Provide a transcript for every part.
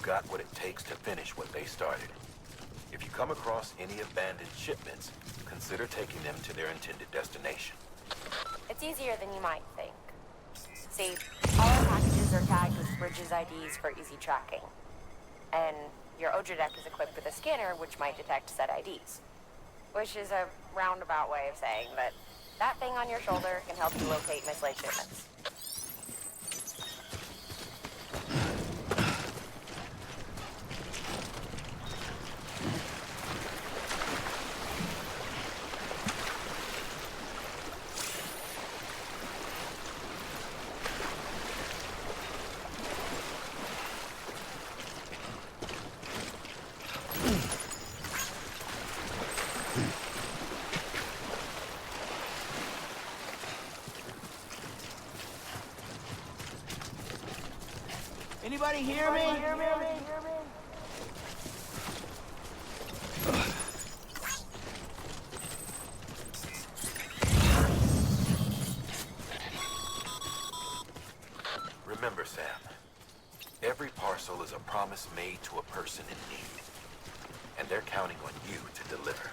got what it takes to finish what they started. If you come across any abandoned shipments, consider taking them to their intended destination. It's easier than you might think. See, all our packages are tagged with Bridges IDs for easy tracking. And your Odra deck is equipped with a scanner which might detect said IDs. Which is a roundabout way of saying that thing on your shoulder can help you locate mislaid shipments. Anybody hear me? Remember, Sam, every parcel is a promise made to a person in need, and they're counting on you to deliver.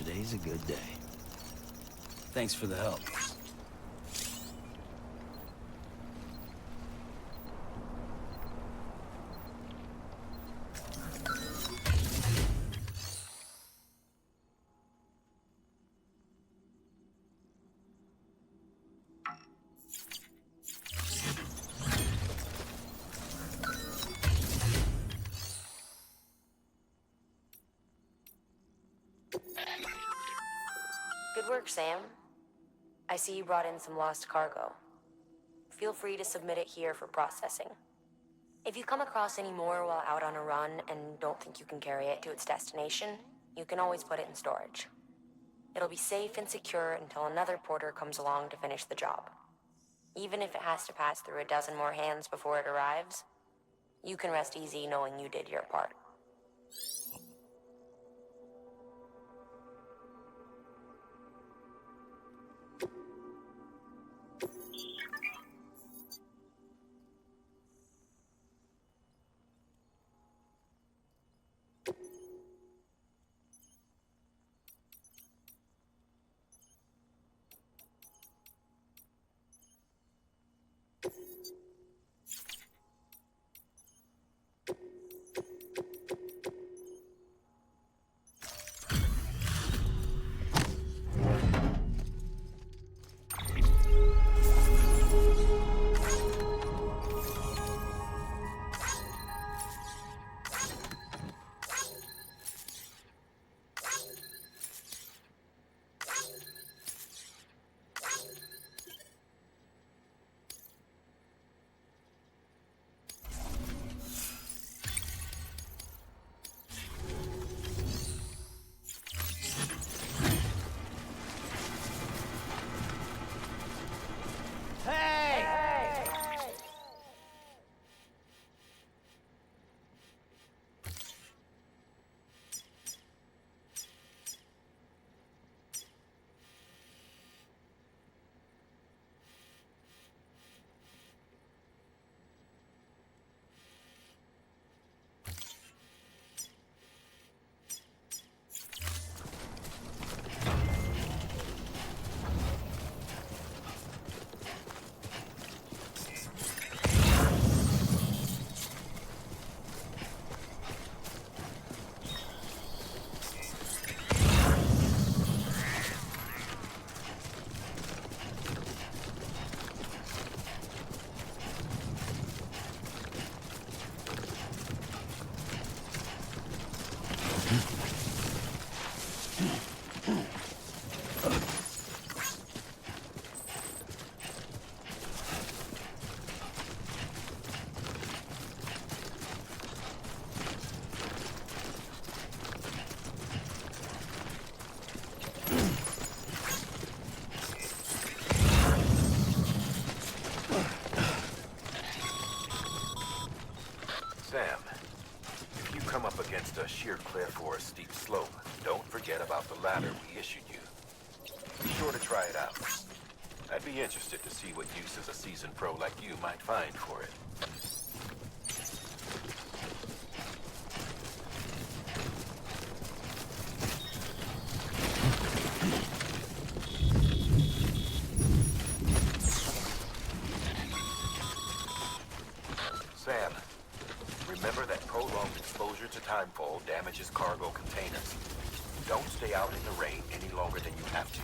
Today's a good day. Thanks for the help. Good work, Sam. I see you brought in some lost cargo. Feel free to submit it here for processing. If you come across any more while out on a run and don't think you can carry it to its destination, you can always put it in storage. It'll be safe and secure until another porter comes along to finish the job. Even if it has to pass through a dozen more hands before it arrives, you can rest easy knowing you did your part. come up against a sheer cliff or a steep slope, don't forget about the ladder we issued you. Be sure to try it out. I'd be interested to see what uses a seasoned pro like you might find for it. Sam, remember that prolonged exposure to timefall damages cargo containers. Don't stay out in the rain any longer than you have to.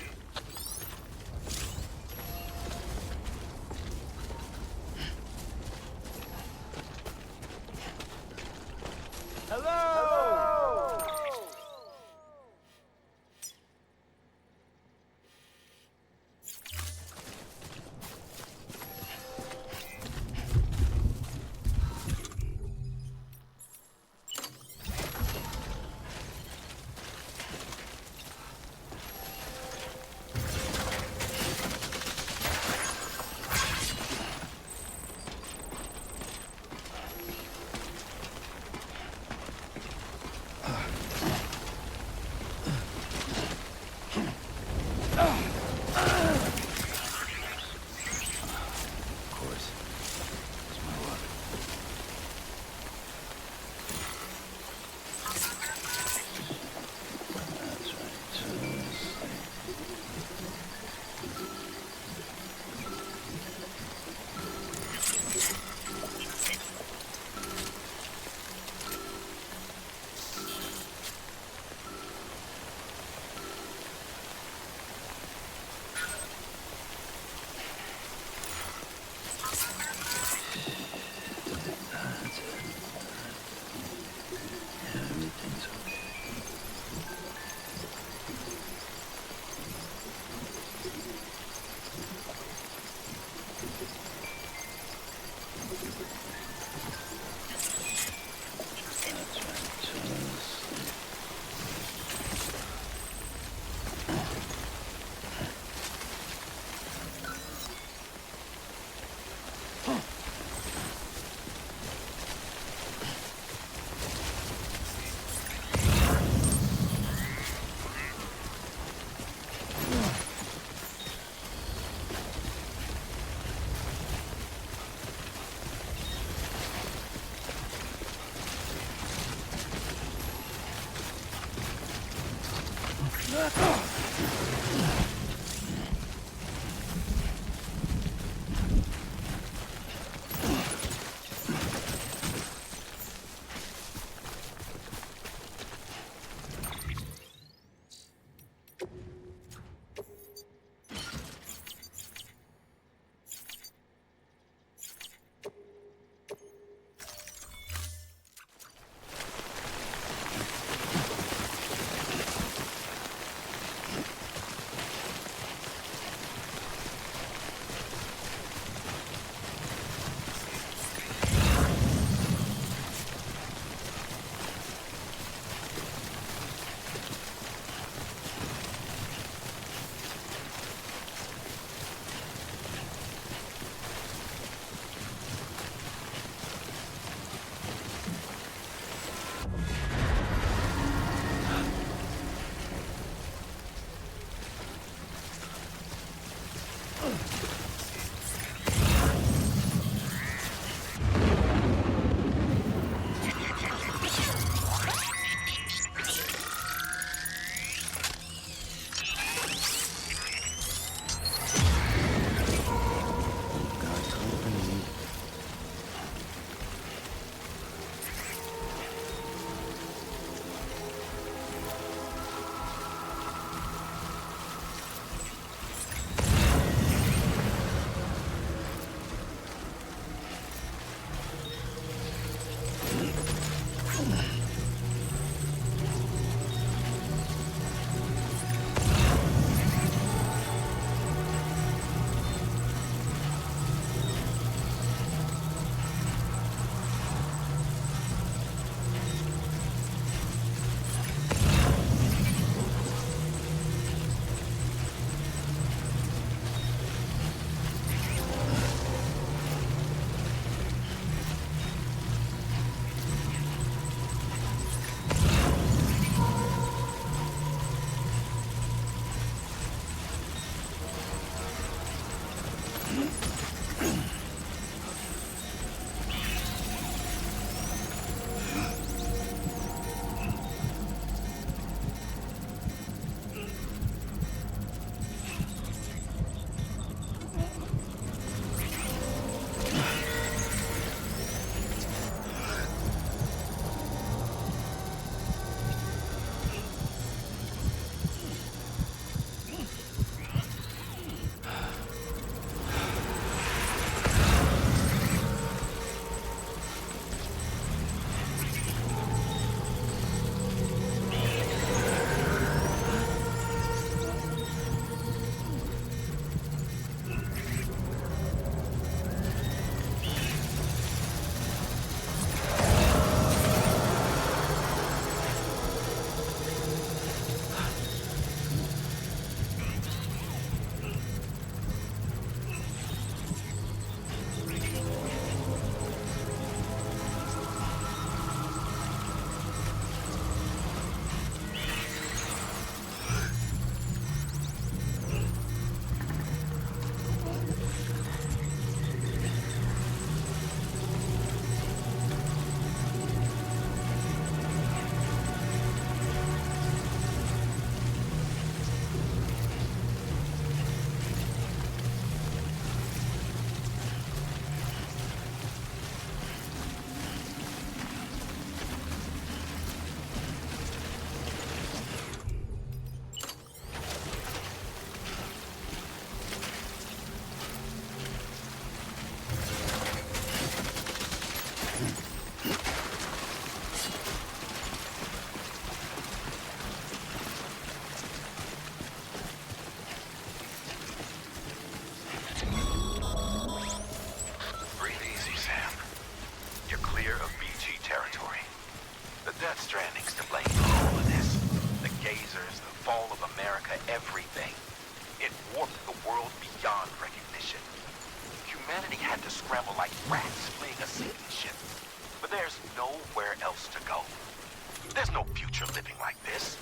no future living like this.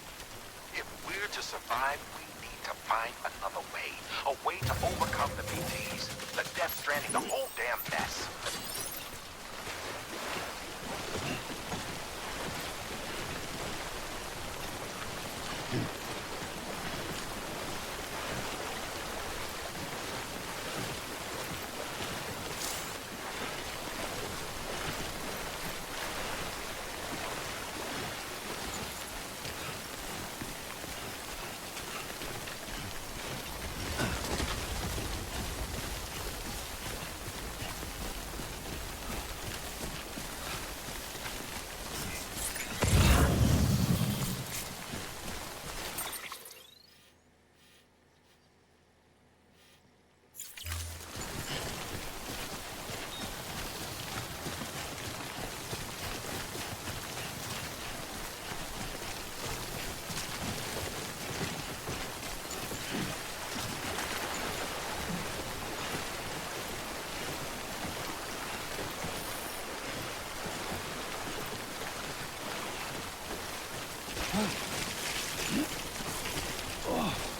If we're to survive, we need to find another way. A way to overcome the PTs, the Death Stranding, the whole damn mess.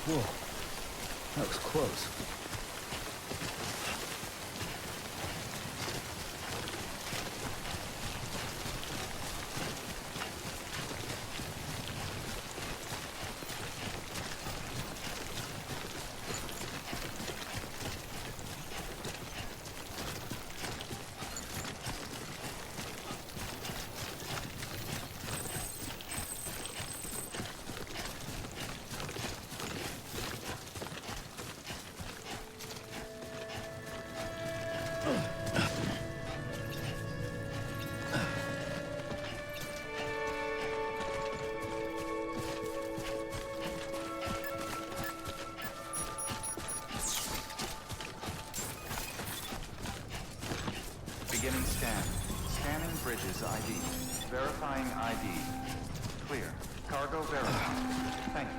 Whoa. That was close. Beginning scan. Scanning bridges ID. Verifying ID. Clear. Cargo verified. Thank you.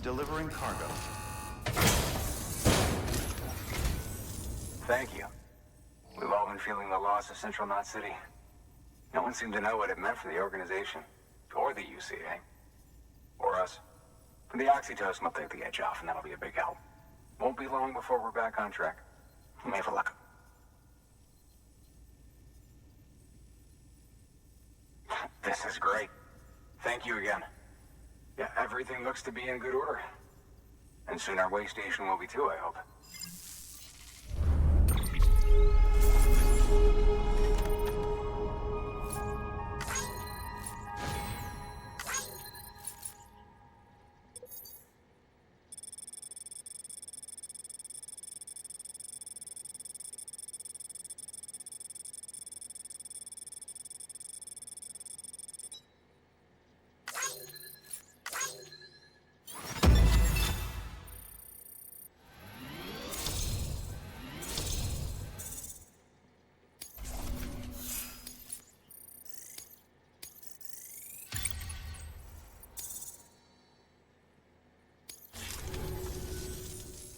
Delivering cargo. Thank you. We've all been feeling the loss of Central Knot City. No one seemed to know what it meant for the organization, or the UCA, or us. For the oxytocin will take the edge off, and that'll be a big help. Won't be long before we're back on track. We may have a luck. This is great. Thank you again. Yeah, everything looks to be in good order. And soon our way station will be too, I hope.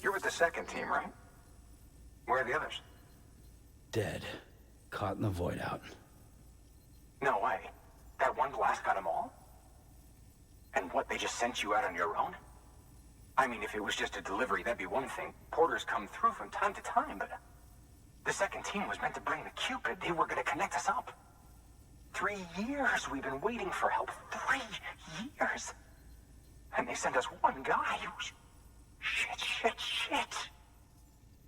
You're with the second team, right? Where are the others? Dead. Caught in the void out. No way. That one blast got them all? And what, they just sent you out on your own? I mean, if it was just a delivery, that'd be one thing. Porters come through from time to time, but... The second team was meant to bring the Cupid. They were gonna connect us up. 3 years we've been waiting for help. 3 years! And they sent us one guy. Shit.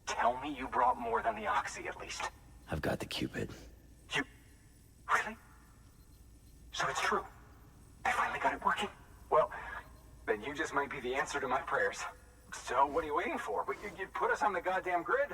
Tell me you brought more than the Oxy, at least. I've got the Cupid. You... Really? So it's true. They finally got it working. Well, then you just might be the answer to my prayers. So what are you waiting for? You'd put us on the goddamn grid.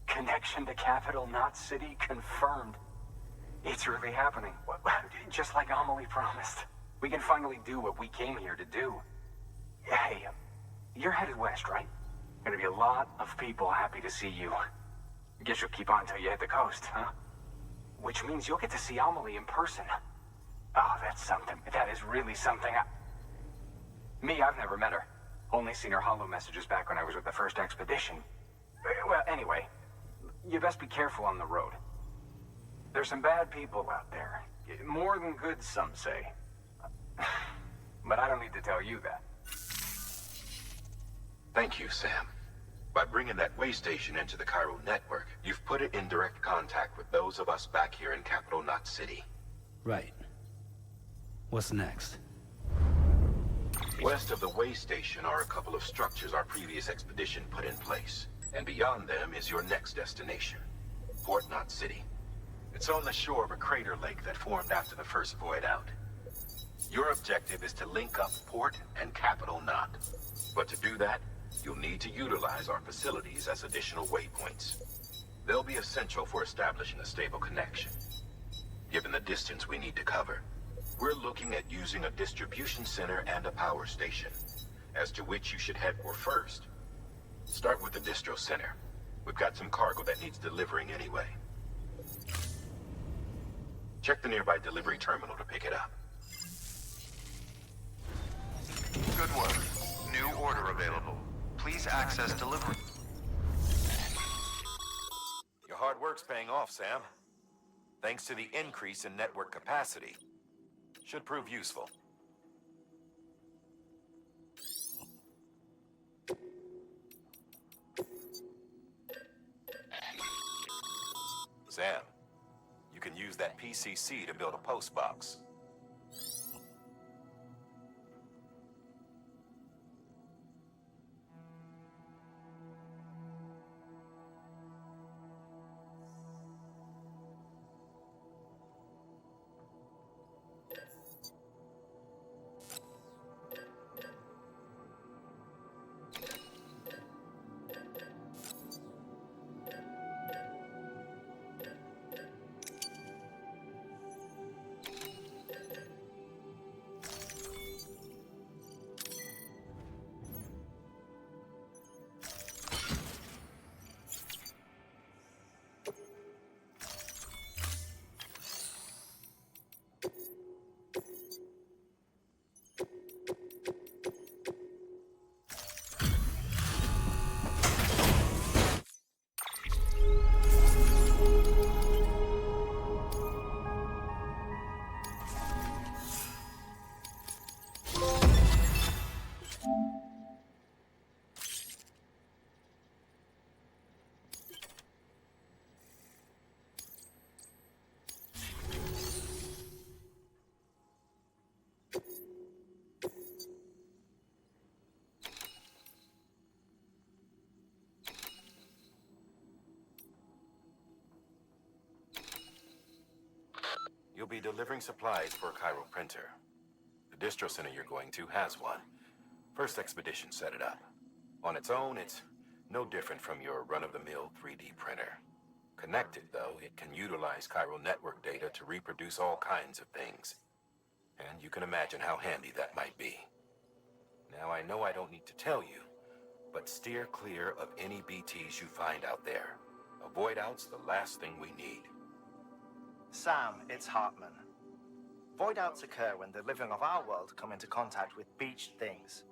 Connection to capital, not city, confirmed. It's really happening. Just like Amelie promised. We can finally do what we came here to do. Hey, you're headed west, right? Gonna be a lot of people happy to see you. Guess you'll keep on until you hit the coast, huh? Which means you'll get to see Amelie in person. Oh, that's something. That is really something. Me, I've never met her. Only seen her holo messages back when I was with the first expedition. Well, anyway, you best be careful on the road. There's some bad people out there. More than good, some say. But I don't need to tell you that. Thank you, Sam. By bringing that way station into the Cairo network, you've put it in direct contact with those of us back here in Capital Knot City. Right. What's next? West of the way station are a couple of structures our previous expedition put in place. And beyond them is your next destination, Port Knot City. It's on the shore of a crater lake that formed after the first void out. Your objective is to link up Port and Capital Knot. But to do that, you'll need to utilize our facilities as additional waypoints. They'll be essential for establishing a stable connection. Given the distance we need to cover, we're looking at using a distribution center and a power station, as to which you should head for first. Start with the distro center. We've got some cargo that needs delivering anyway. Check the nearby delivery terminal to pick it up. Good work. New order available. Please access delivery. Your hard work's paying off, Sam. Thanks to the increase in network capacity. Should prove useful. Sam, you can use that PCC to build a post box. You'll be delivering supplies for a Cairo printer. The distro center you're going to has one. First expedition set it up. On its own, it's no different from your run-of-the-mill 3D printer. Connected, though, it can utilize Cairo network data to reproduce all kinds of things. And you can imagine how handy that might be. Now, I know I don't need to tell you, but steer clear of any BTs you find out there. Avoid out's the last thing we need. Sam, it's Hartman. Void outs occur when the living of our world come into contact with beached things.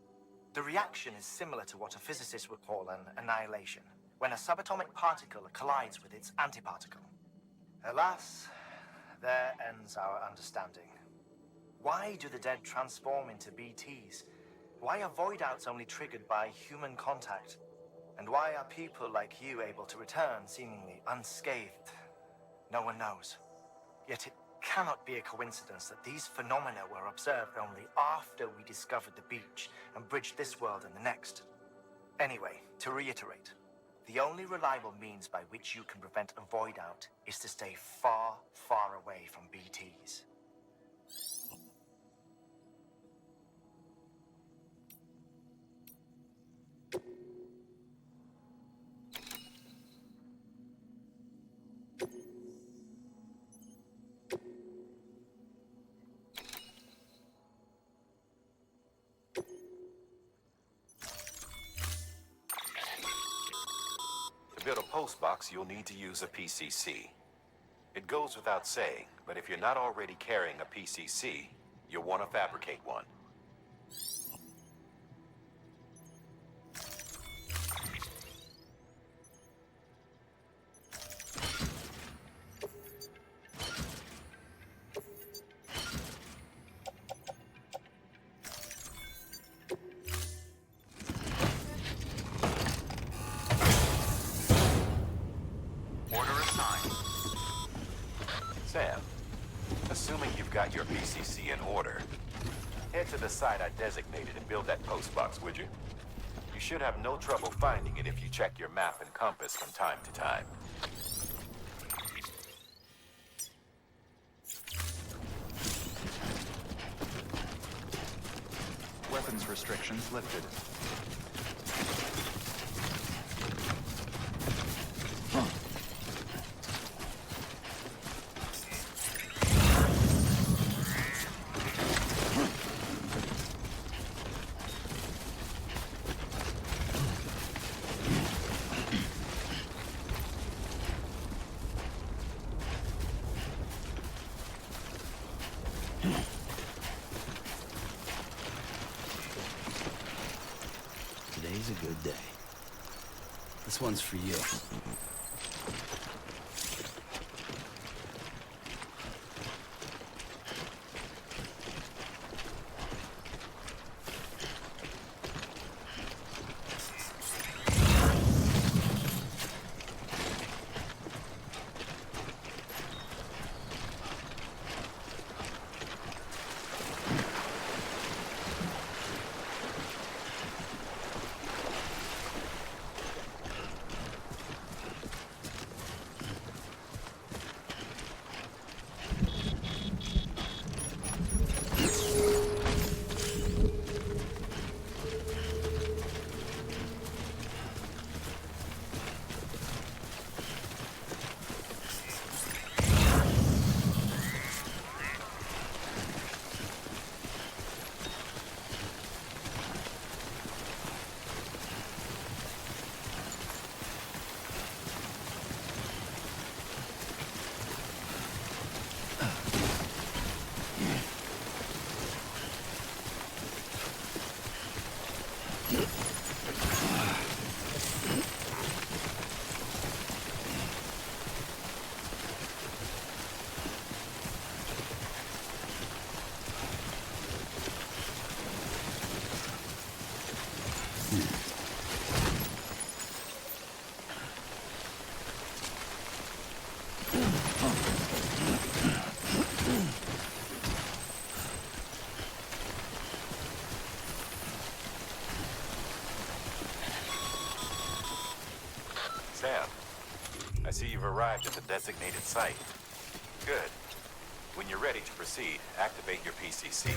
The reaction is similar to what a physicist would call an annihilation, when a subatomic particle collides with its antiparticle. Alas, there ends our understanding. Why do the dead transform into BTs? Why are void outs only triggered by human contact? And why are people like you able to return seemingly unscathed? No one knows. Yet it cannot be a coincidence that these phenomena were observed only after we discovered the beach and bridged this world and the next. Anyway, to reiterate, the only reliable means by which you can prevent a void out is to stay far, far away from BTs. To build a post box, you'll need to use a PCC. It goes without saying, but if you're not already carrying a PCC, you'll want to fabricate one. Order assigned. Sam, assuming you've got your PCC in order, head to the site I designated and build that post box, would you? You should have no trouble finding it if you check your map and compass from time to time. Weapons restrictions lifted. Today's a good day. This one's for you. Sam, I see you've arrived at the designated site. Good. When you're ready to proceed, activate your PCC.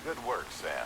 Good work, Sam.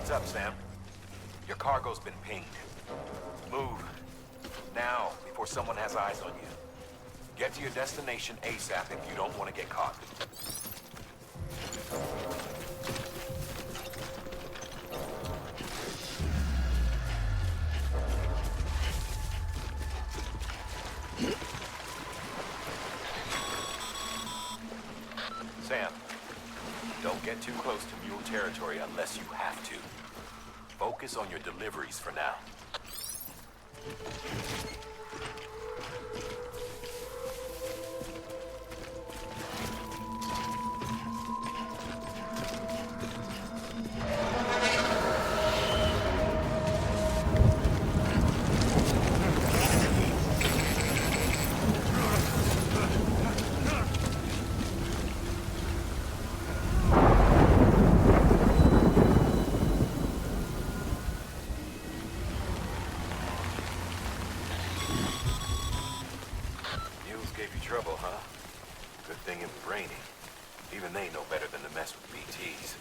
Heads up, Sam. Your cargo's been pinged. Move. Now, before someone has eyes on you. Get to your destination ASAP if you don't want to get caught. Sam, don't get too close to mule territory unless you have to. Focus on your deliveries for now. Gave you trouble, huh? Good thing it was raining. Even they know better than to mess with BTs.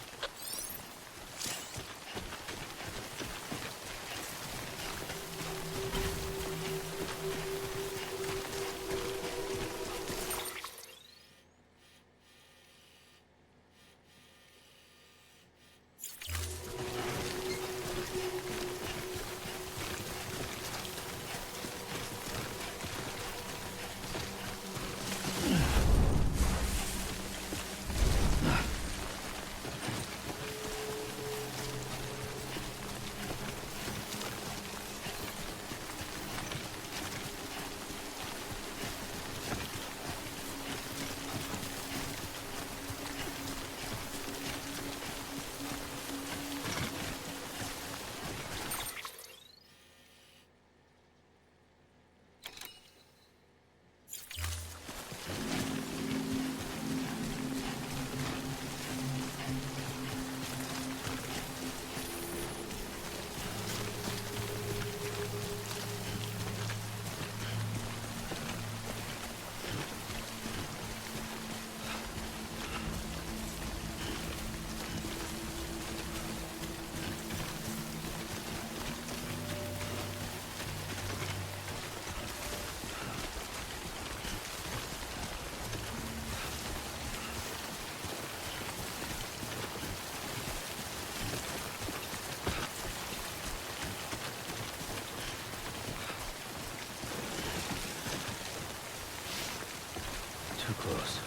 Too close.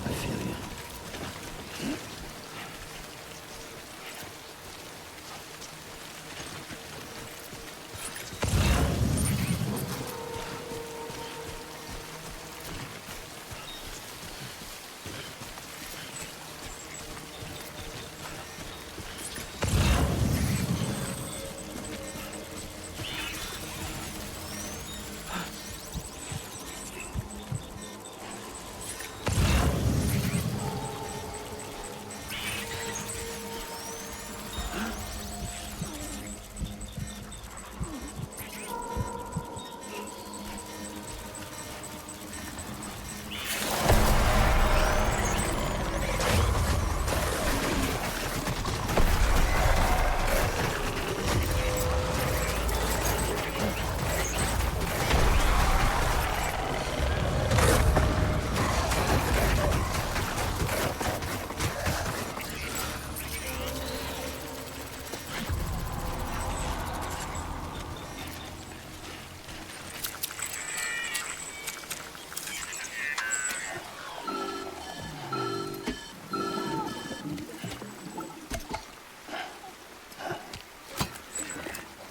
I feel you.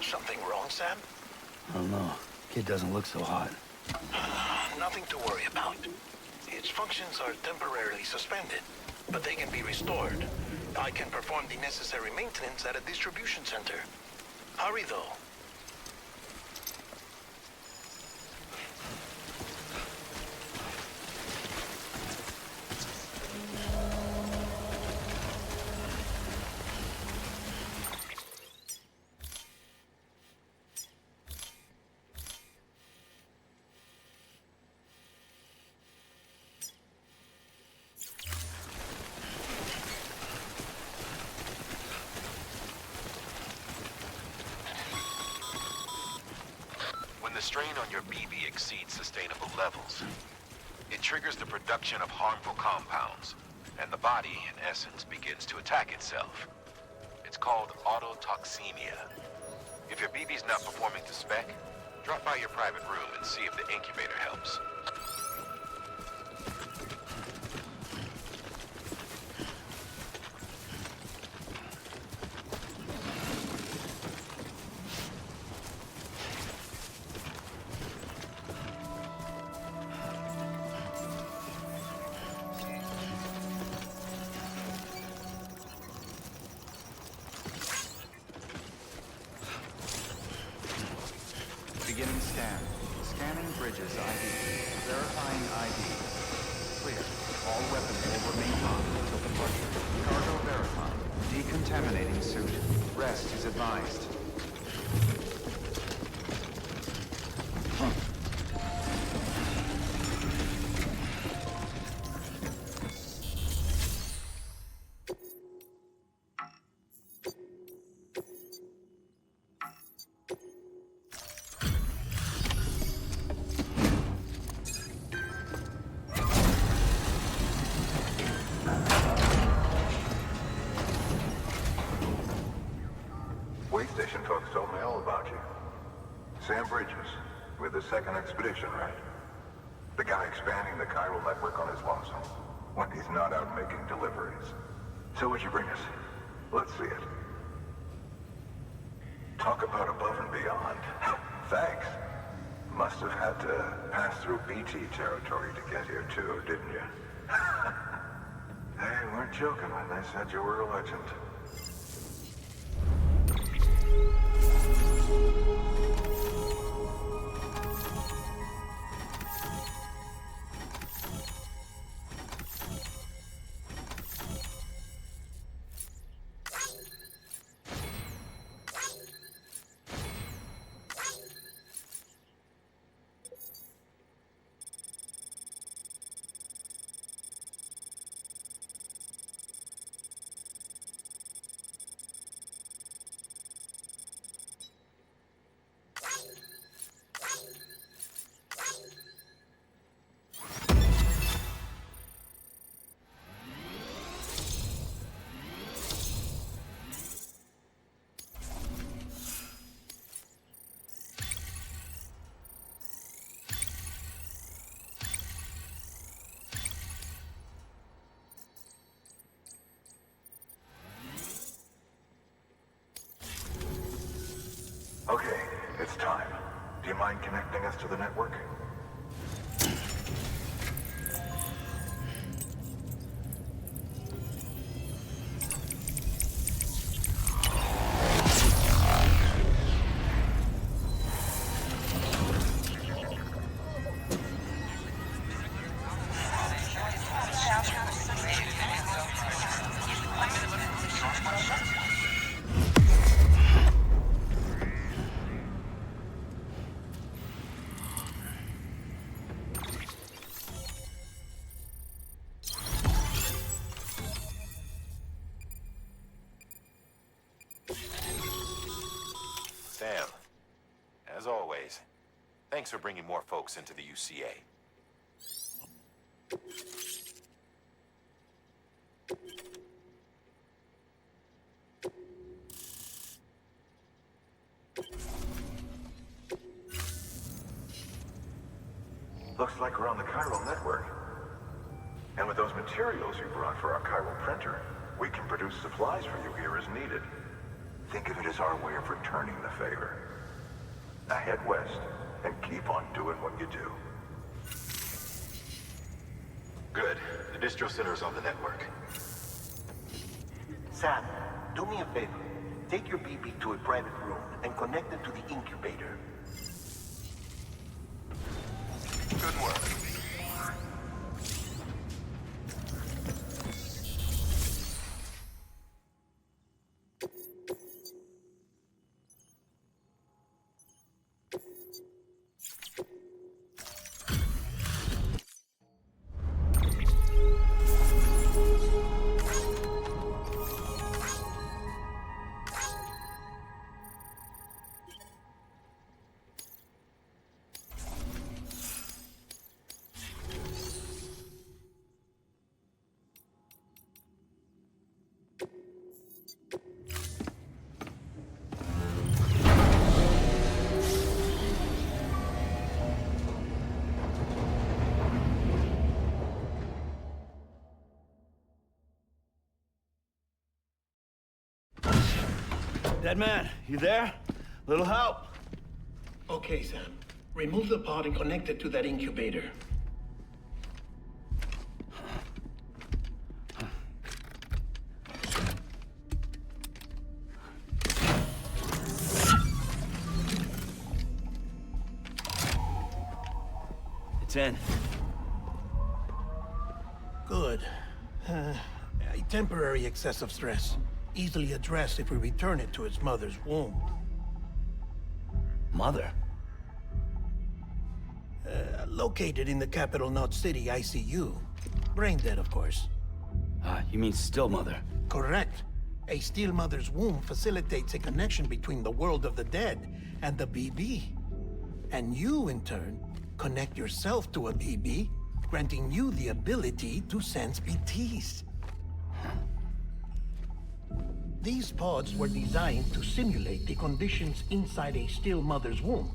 Something wrong, Sam? I don't know. Kid doesn't look so hot. Nothing to worry about. Its functions are temporarily suspended, but they can be restored. I can perform the necessary maintenance at a distribution center. Hurry, though. When the strain on your BB exceeds sustainable levels, it triggers the production of harmful compounds, and the body, in essence, begins to attack itself. It's called autotoxemia. If your BB's not performing to spec, drop by your private room and see if the incubator helps. Beginning scan. Scanning bridges ID. Verifying ID. Clear. All weapons will remain on until departure. Cargo verified. Decontaminating suit. Rest is advised. Way station folks told me all about you. Sam Bridges, with the second expedition, right? The guy expanding the chiral network on his lonesome, when he's not out making deliveries. So what'd you bring us? Let's see it. Talk about above and beyond. Thanks. Must have had to pass through BT territory to get here too, didn't you? They weren't joking when they said you were a legend. Okay, it's time. Do you mind connecting us to the network? Sam, as always, thanks for bringing more folks into the UCA. Looks like we're on the chiral network. And with those materials you brought for our chiral printer, we can produce supplies for you here as needed. Think of it as our way of returning the favor. Now head west and keep on doing what you do. Good. The distro center is on the network. Sam, do me a favor. Take your BB to a private room and connect it to the incubator. Good work. Dead man, you there? Little help? Okay, Sam. Remove the pod and connect it to that incubator. It's in. Good. A temporary excessive stress. Easily addressed if we return it to its mother's womb. Mother? Located in the capital Knot City ICU. Brain dead, of course. You mean still mother? Correct. A still mother's womb facilitates a connection between the world of the dead and the BB. And you, in turn, connect yourself to a BB, granting you the ability to sense BTs. These pods were designed to simulate the conditions inside a still mother's womb.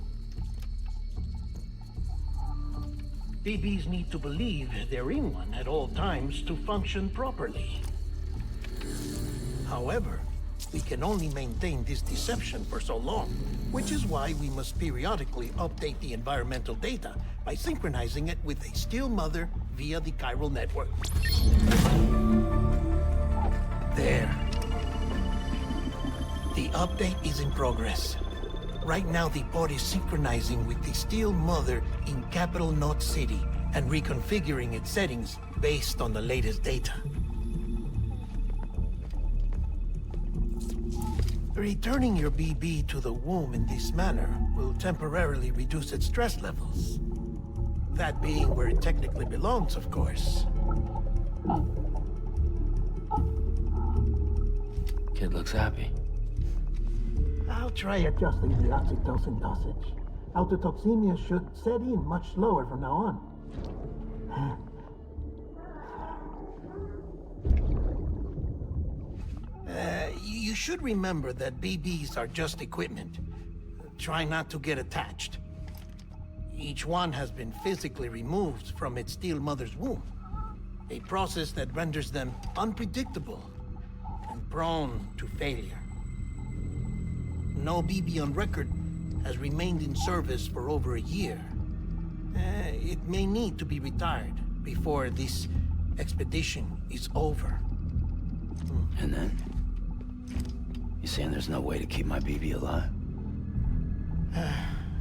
BBs need to believe they're in one at all times to function properly. However, we can only maintain this deception for so long, which is why we must periodically update the environmental data by synchronizing it with a still mother via the chiral network. There. The update is in progress. Right now, the pod is synchronizing with the Steel Mother in Capital Knot City and reconfiguring its settings based on the latest data. Returning your BB to the womb in this manner will temporarily reduce its stress levels. That being where it technically belongs, of course. Kid looks happy. I'll try adjusting the oxytocin dosage. Autotoxemia should set in much slower from now on. You should remember that BBs are just equipment. Try not to get attached. Each one has been physically removed from its Steel Mother's womb. A process that renders them unpredictable and prone to failure. No BB on record has remained in service for over a year. It may need to be retired before this expedition is over. And then? You saying there's no way to keep my BB alive?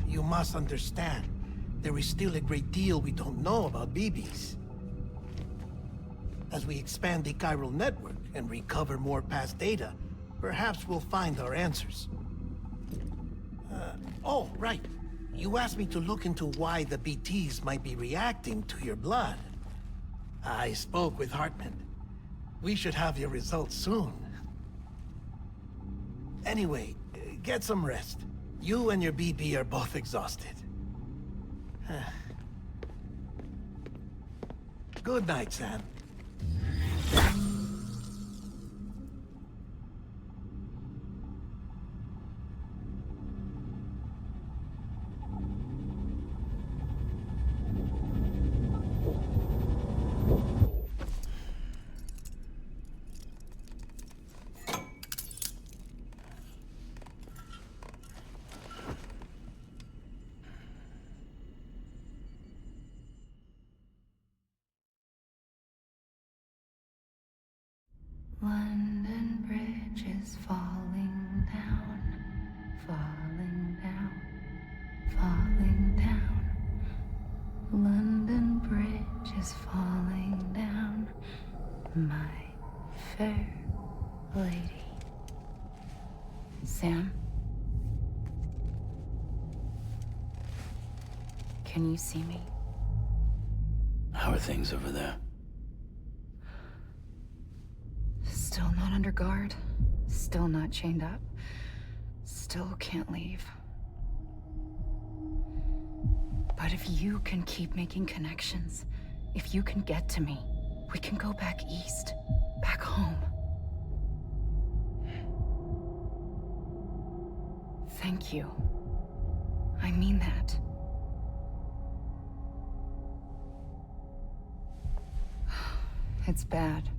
You must understand, there is still a great deal we don't know about BBs. As we expand the chiral network and recover more past data, perhaps we'll find our answers. Oh, right. You asked me to look into why the BTs might be reacting to your blood. I spoke with Hartman. We should have your results soon. Anyway, get some rest. You and your BB are both exhausted. Good night, Sam. London Bridge is falling down, falling down, falling down. London Bridge is falling down, my fair lady. Sam? Can you see me? How are things over there? Still not under guard, still not chained up, still can't leave. But if you can keep making connections, if you can get to me, we can go back east, back home. Thank you. I mean that. It's bad.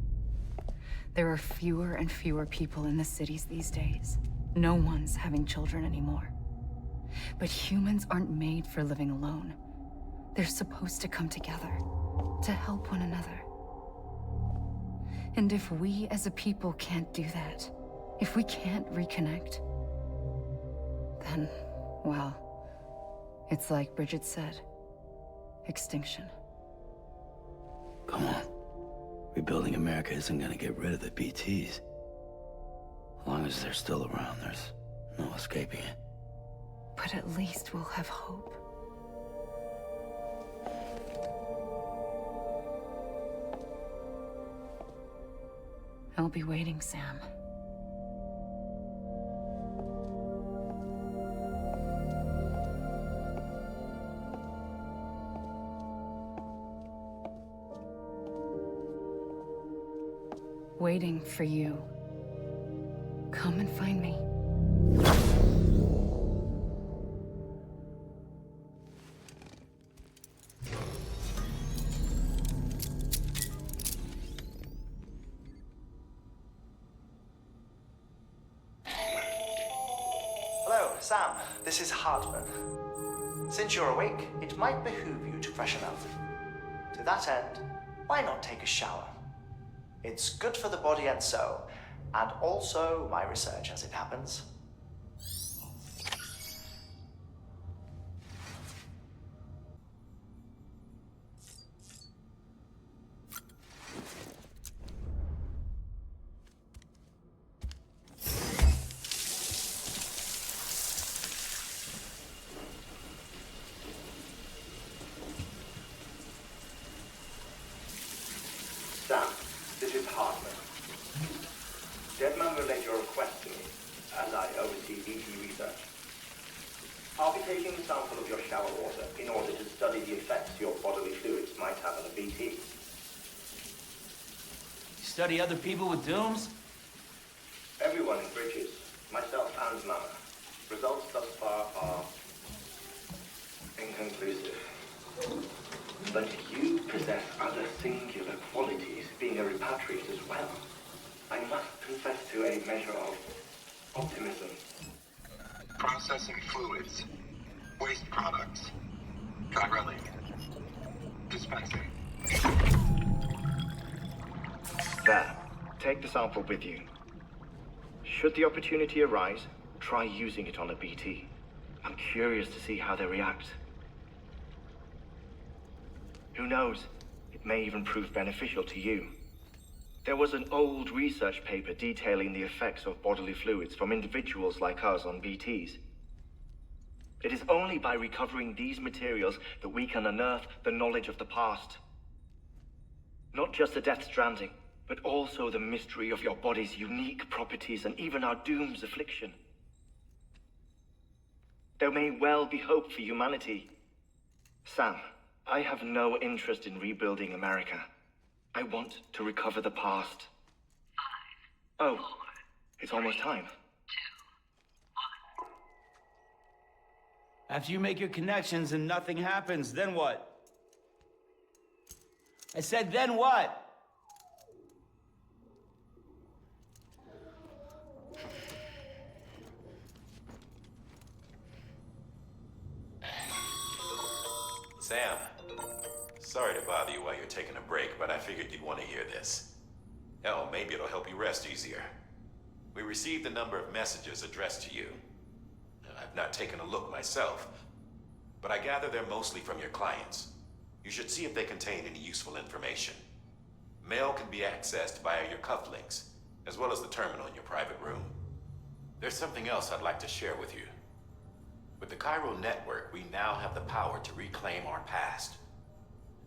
There are fewer and fewer people in the cities these days. No one's having children anymore. But humans aren't made for living alone. They're supposed to come together, to help one another. And if we as a people can't do that, if we can't reconnect, then, well, it's like Bridget said, extinction. Come on. Rebuilding America isn't gonna get rid of the BTs. As long as they're still around, there's no escaping it. But at least we'll have hope. I'll be waiting, Sam. Waiting for you. Come and find me. Hello, Sam. This is Hartman. Since you're awake, it might behoove you to freshen up. To that end, why not take a shower? It's good for the body and soul, and also my research as it happens. Sam, this is Hartman. Deadman relayed your request to me, as I oversee BT research. I'll be taking a sample of your shower water in order to study the effects your bodily fluids might have on a BT. You study other people with dooms? Everyone in Bridges, myself and Mama. Results thus far are inconclusive. But you possess other singular qualities, being a repatriate as well. I must confess to a measure of optimism. Processing fluids. Waste products. Drilling. Dispensing. There. Take the sample with you. Should the opportunity arise, try using it on a BT. I'm curious to see how they react. Who knows? It may even prove beneficial to you. There was an old research paper detailing the effects of bodily fluids from individuals like us on BTs. It is only by recovering these materials that we can unearth the knowledge of the past. Not just the Death Stranding, but also the mystery of your body's unique properties and even our doom's affliction. There may well be hope for humanity. Sam, I have no interest in rebuilding America. I want to recover the past. 5, oh, 4, it's almost time. 2, 1. After you make your connections and nothing happens, then what? I said, then what? Sam, sorry to bother you while you're taking a break, but I figured you'd want to hear this. Hell, maybe it'll help you rest easier. We received a number of messages addressed to you. I've not taken a look myself, but I gather they're mostly from your clients. You should see if they contain any useful information. Mail can be accessed via your cufflinks, as well as the terminal in your private room. There's something else I'd like to share with you. With the Chiral network, we now have the power to reclaim our past.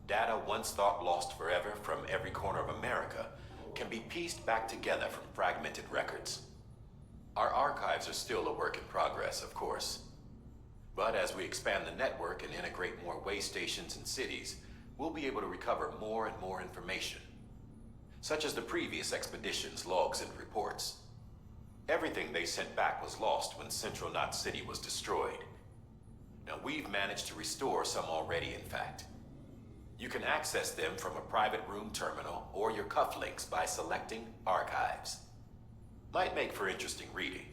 Data once thought lost forever from every corner of America can be pieced back together from fragmented records. Our archives are still a work in progress, of course. But as we expand the network and integrate more way stations and cities, we'll be able to recover more and more information, such as the previous expedition's logs and reports. Everything they sent back was lost when Central Knot City was destroyed. Now, we've managed to restore some already, in fact. You can access them from a private room terminal or your cufflinks by selecting Archives. Might make for interesting reading.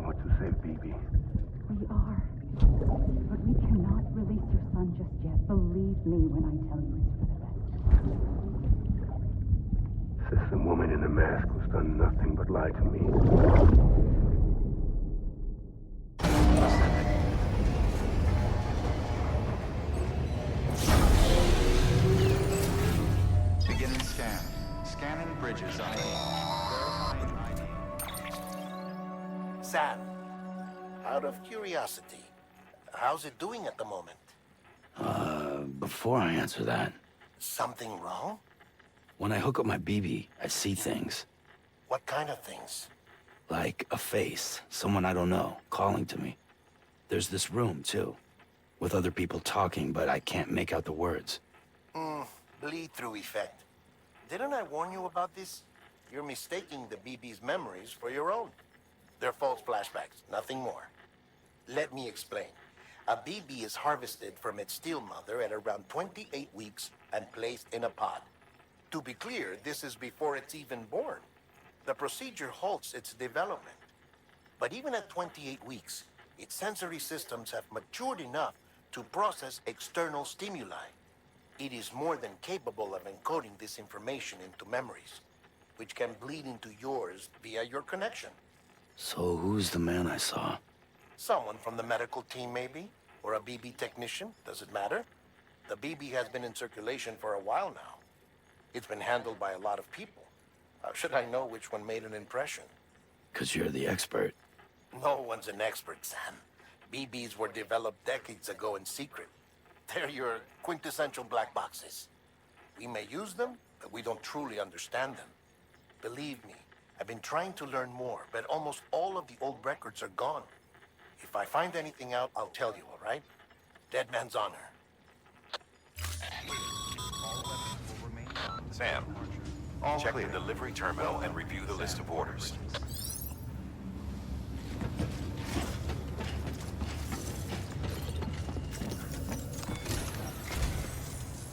what to save BB. We are. But we cannot release your son just yet. Believe me when I tell you it's for the best. Says the woman in the mask who's done nothing but lie to me. Beginning scan. Scanning bridges ID. Verifying ID. Sam, out of curiosity, how's it doing at the moment? Before I answer that, Something wrong? when I hook up my BB, I see things. What kind of things? Like a face, someone I don't know, calling to me. There's this room, too, with other people talking, but I can't make out the words. Bleed-through effect. Didn't I warn you about this? You're mistaking the BB's memories for your own. They're false flashbacks, nothing more. Let me explain. A BB is harvested from its steel mother at around 28 weeks and placed in a pod. To be clear, this is before it's even born. The procedure halts its development. But even at 28 weeks, its sensory systems have matured enough to process external stimuli. It is more than capable of encoding this information into memories, which can bleed into yours via your connection. So who's the man I saw? Someone from the medical team, maybe? Or a BB technician? Does it matter? The BB has been in circulation for a while now. It's been handled by a lot of people. How should I know which one made an impression? 'Cause you're the expert. No one's an expert, Sam. BBs were developed decades ago in secret. They're your quintessential black boxes. We may use them, but we don't truly understand them. Believe me, I've been trying to learn more, but almost all of the old records are gone. If I find anything out, I'll tell you, all right? Dead man's honor. Sam, All check clear. the delivery terminal and review the list of orders.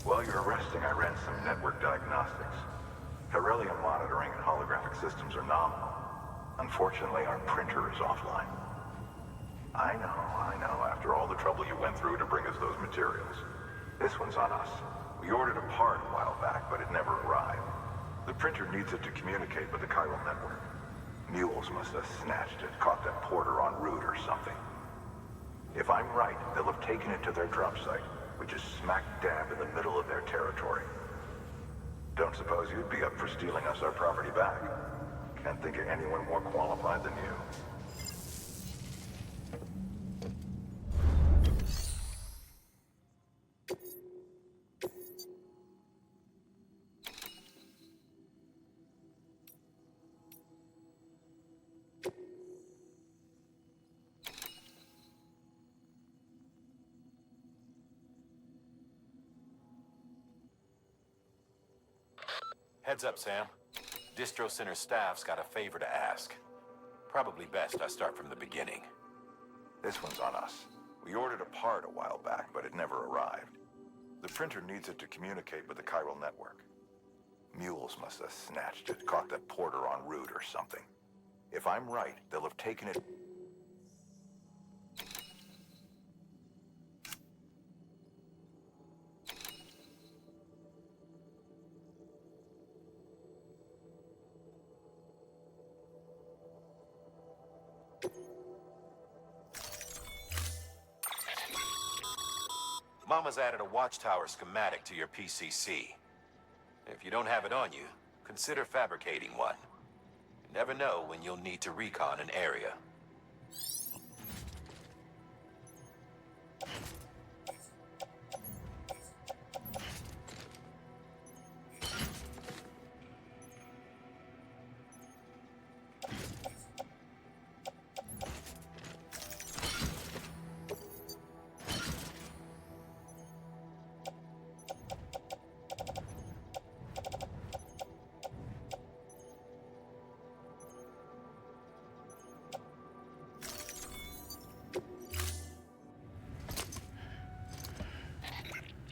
While you're resting, I ran some network diagnostics. Beryllium monitoring and holographic systems are nominal. Unfortunately, our printer is offline. I know. After all the trouble you went through to bring us those materials. This one's on us. We ordered a part a while back, but it never arrived. The printer needs it to communicate with the chiral network. Mules must have snatched it, caught that porter en route or something. If I'm right, they'll have taken it to their drop site, which is smack dab in the middle of their territory. Don't suppose you'd be up for stealing us our property back? Can't think of anyone more qualified than you. Heads up, Sam. Distro Center staff's got a favor to ask. Probably best I start from the beginning. This one's on us. We ordered a part a while back, but it never arrived. The printer needs it to communicate with the chiral network. Mules must have snatched it, caught that porter en route or something. If I'm right, they'll have taken it... Mama's added a watchtower schematic to your PCC. If you don't have it on you, consider fabricating one. You never know when you'll need to recon an area.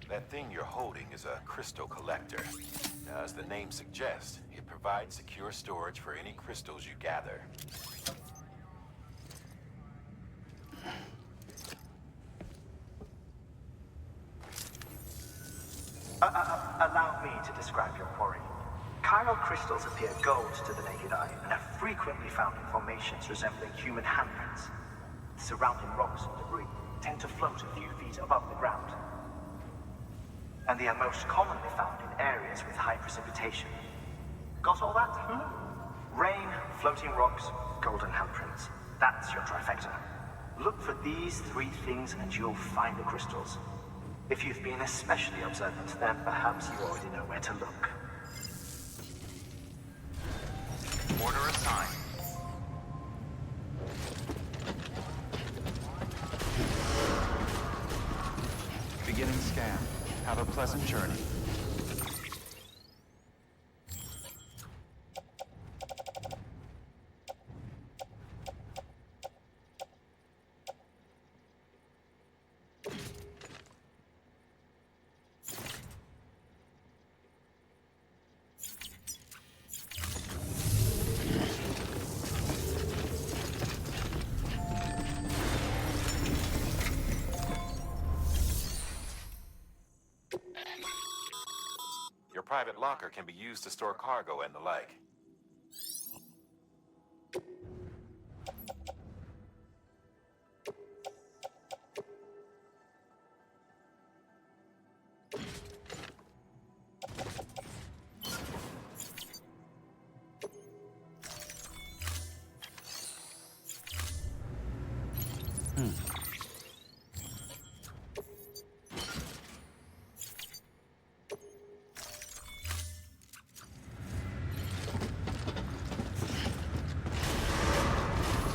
That thing you're holding is a crystal collector. Now, as the name suggests, it provides secure storage for any crystals you gather. Allow me to describe your quarry. Chiral crystals appear gold to the naked eye and are frequently found in formations resembling human handprints. The surrounding rocks and debris tend to float a few feet above the ground. And they are most commonly found in areas with high precipitation. Got all that? Rain, floating rocks, golden handprints. That's your trifecta. Look for these three things and you'll find the crystals. If you've been especially observant, then perhaps you already know where to look. Order assigned. Beginning scan. Have a pleasant journey. Your private locker can be used to store cargo and the like.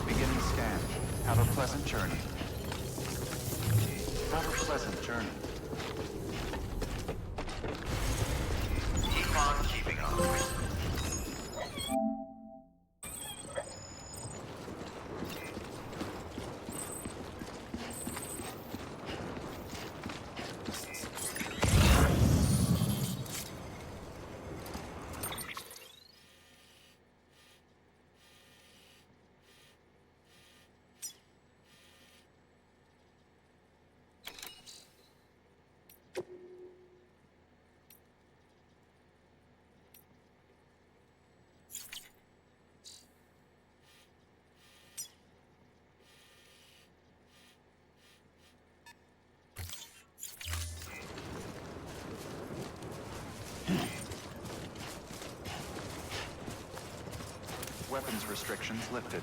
Beginning scan. Have a pleasant journey. Have a pleasant journey. Keep on keeping on. Weapons restrictions lifted.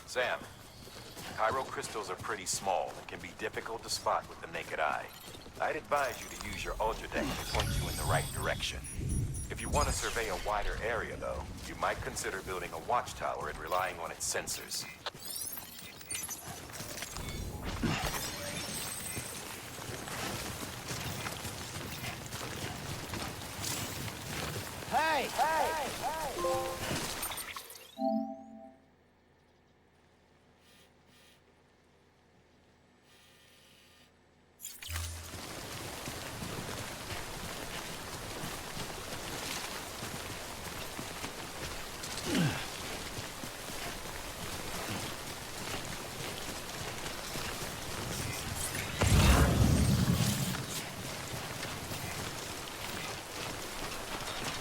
Sam, chiral crystals are pretty small and can be difficult to spot with the naked eye. I'd advise you to use your ultradeck to point you in the right direction. If you want to survey a wider area, though, you might consider building a watchtower and relying on its sensors. Hey! Hey!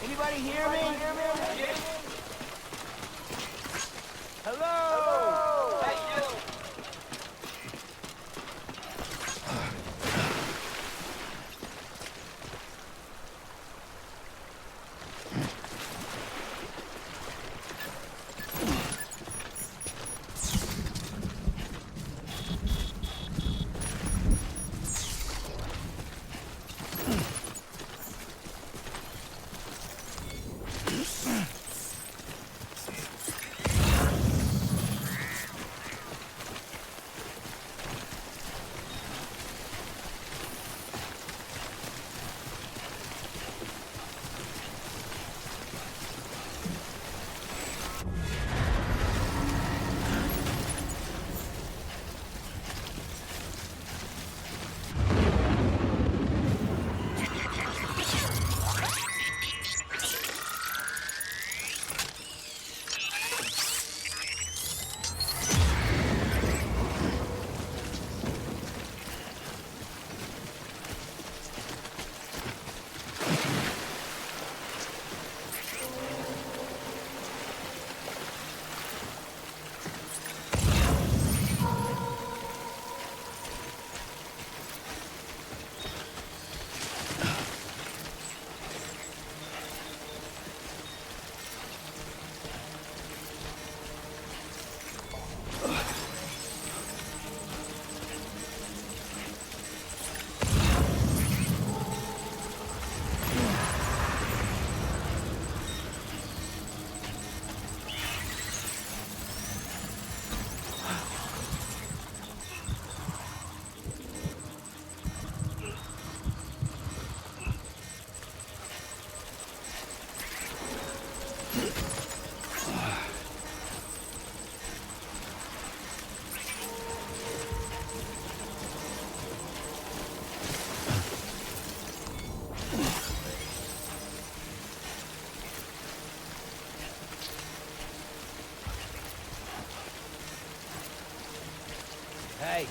Anybody hear me? Hello? Hey, you. Hey.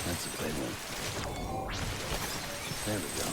That's a big one. There we go.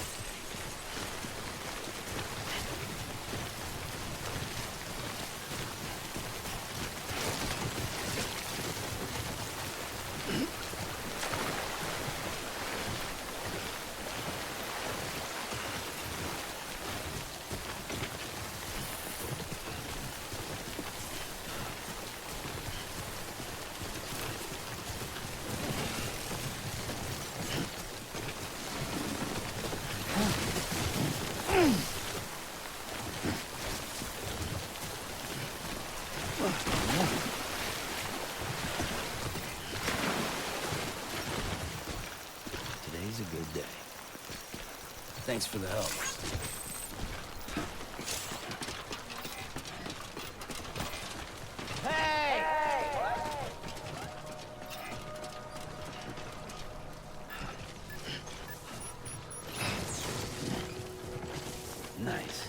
Today's a good day. Thanks for the help. Nice.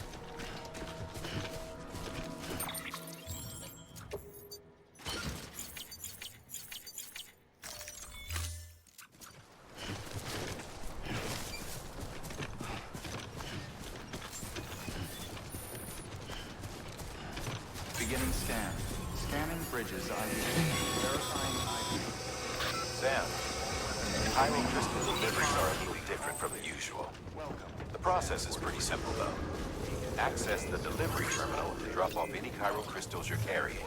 Beginning scan. Scanning bridges ID. Verifying ID. Sam, Chiral crystal deliveries are a little different from the usual. The process is pretty simple, though. Access the delivery terminal to drop off any chiral crystals you're carrying.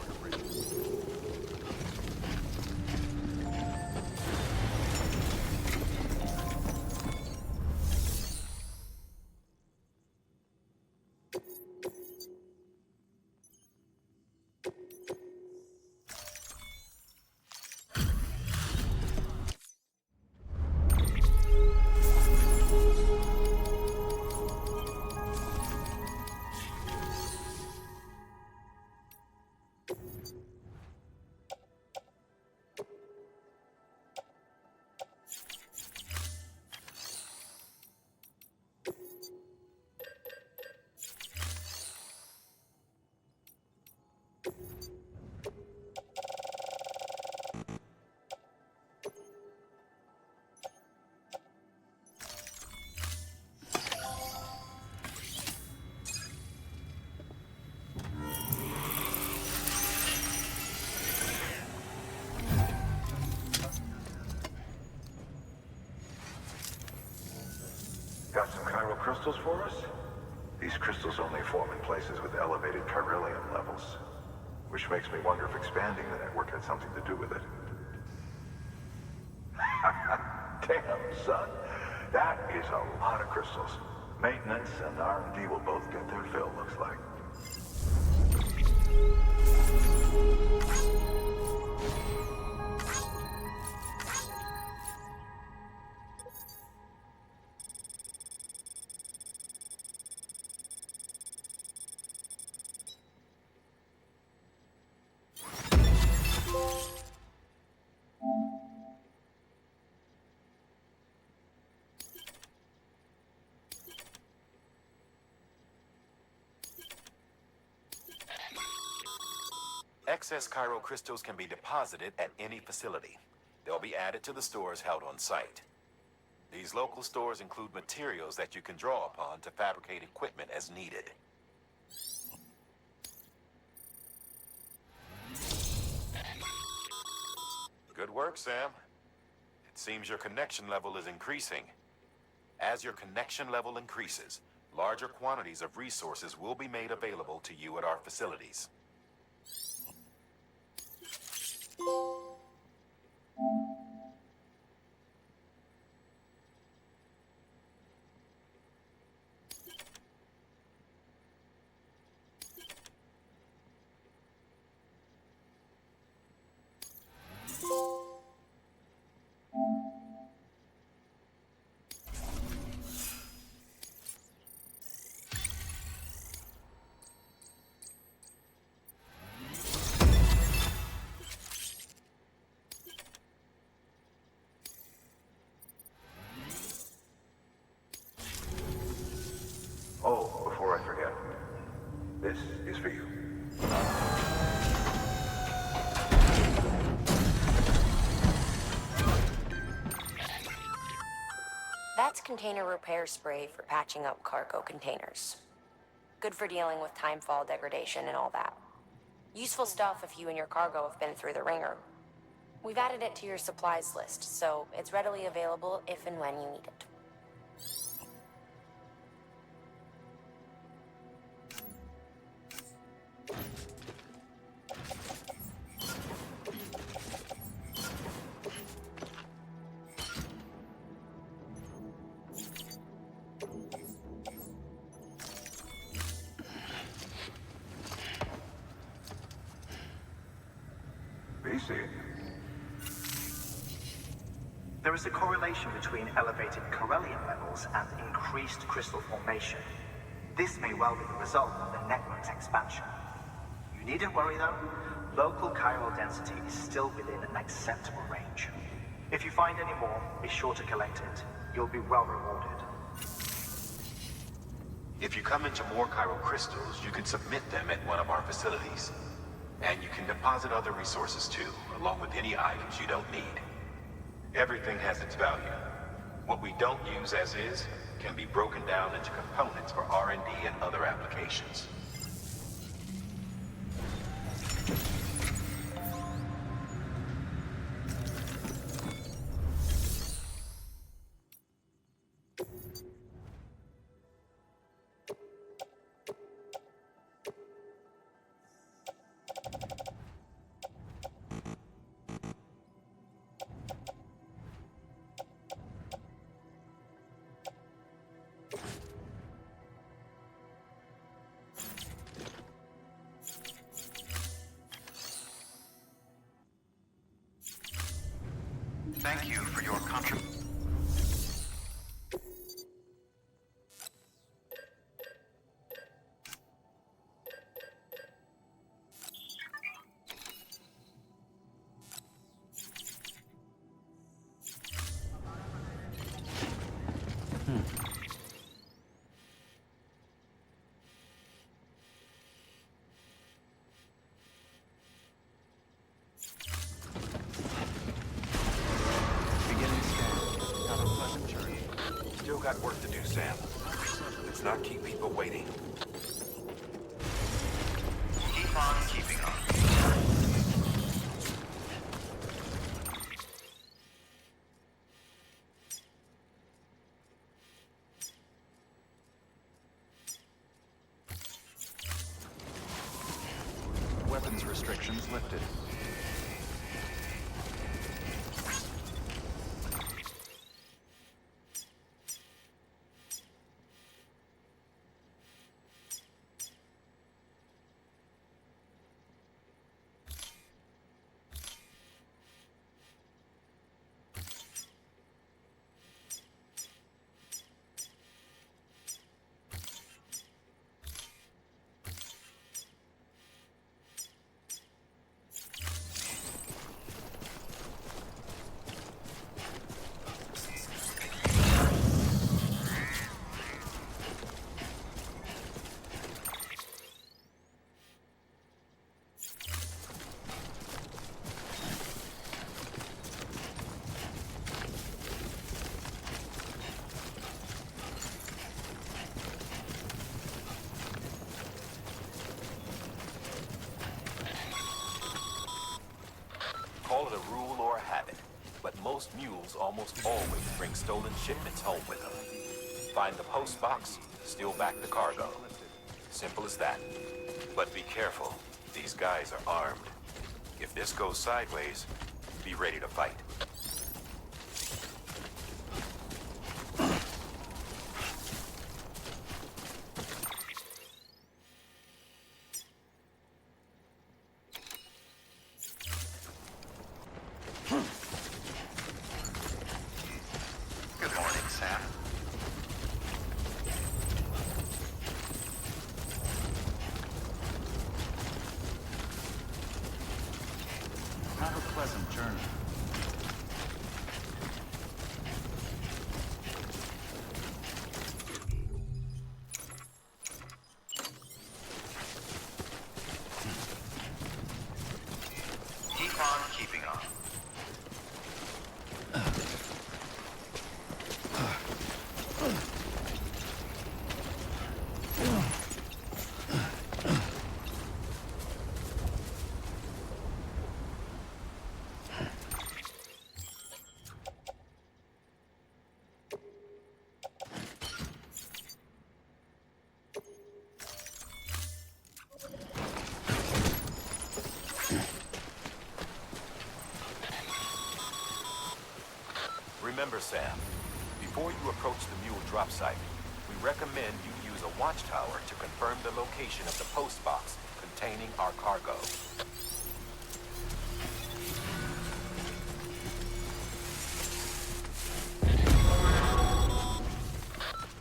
Got some chiral crystals for us? These crystals only form in places with elevated chiralium levels, which makes me wonder if expanding the network had something to do with it. Damn, son. That is a lot of crystals. Maintenance and R&D will both get their fill, looks like. Excess chiral crystals can be deposited at any facility. They'll be added to the stores held on site. These local stores include materials that you can draw upon to fabricate equipment as needed. Good work, Sam. It seems your connection level is increasing. As your connection level increases, larger quantities of resources will be made available to you at our facilities. That's container repair spray for patching up cargo containers. Good for dealing with timefall degradation and all that. Useful stuff if you and your cargo have been through the ringer. We've added it to your supplies list, so it's readily available if and when you need it. BC. There is a correlation between elevated Corellium levels and increased crystal formation. This may well be the result of the network's expansion. You needn't worry though. Local chiral density is still within an acceptable range. If you find any more, be sure to collect it. You'll be well rewarded. If you come into more chiral crystals, you can submit them at one of our facilities. And you can deposit other resources too, along with any items you don't need. Everything has its value. What we don't use as is can be broken down into components for R&D and other applications. Thank you for your contribution. Still got work to do, Sam. Let's not keep people waiting. Keep on keeping on. Weapons restrictions lifted. Call it a rule or a habit, but most mules almost always bring stolen shipments home with them. Find the post box, steal back the cargo. Simple as that. But be careful. These guys are armed. If this goes sideways, be ready to fight. Good morning, Sam. Have a pleasant journey. Remember, Sam, before you approach the mule drop site, we recommend you use a watchtower to confirm the location of the post box containing our cargo.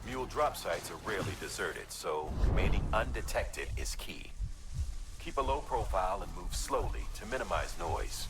Mule drop sites are rarely deserted, so remaining undetected is key. Keep a low profile and move slowly to minimize noise.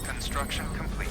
Construction complete.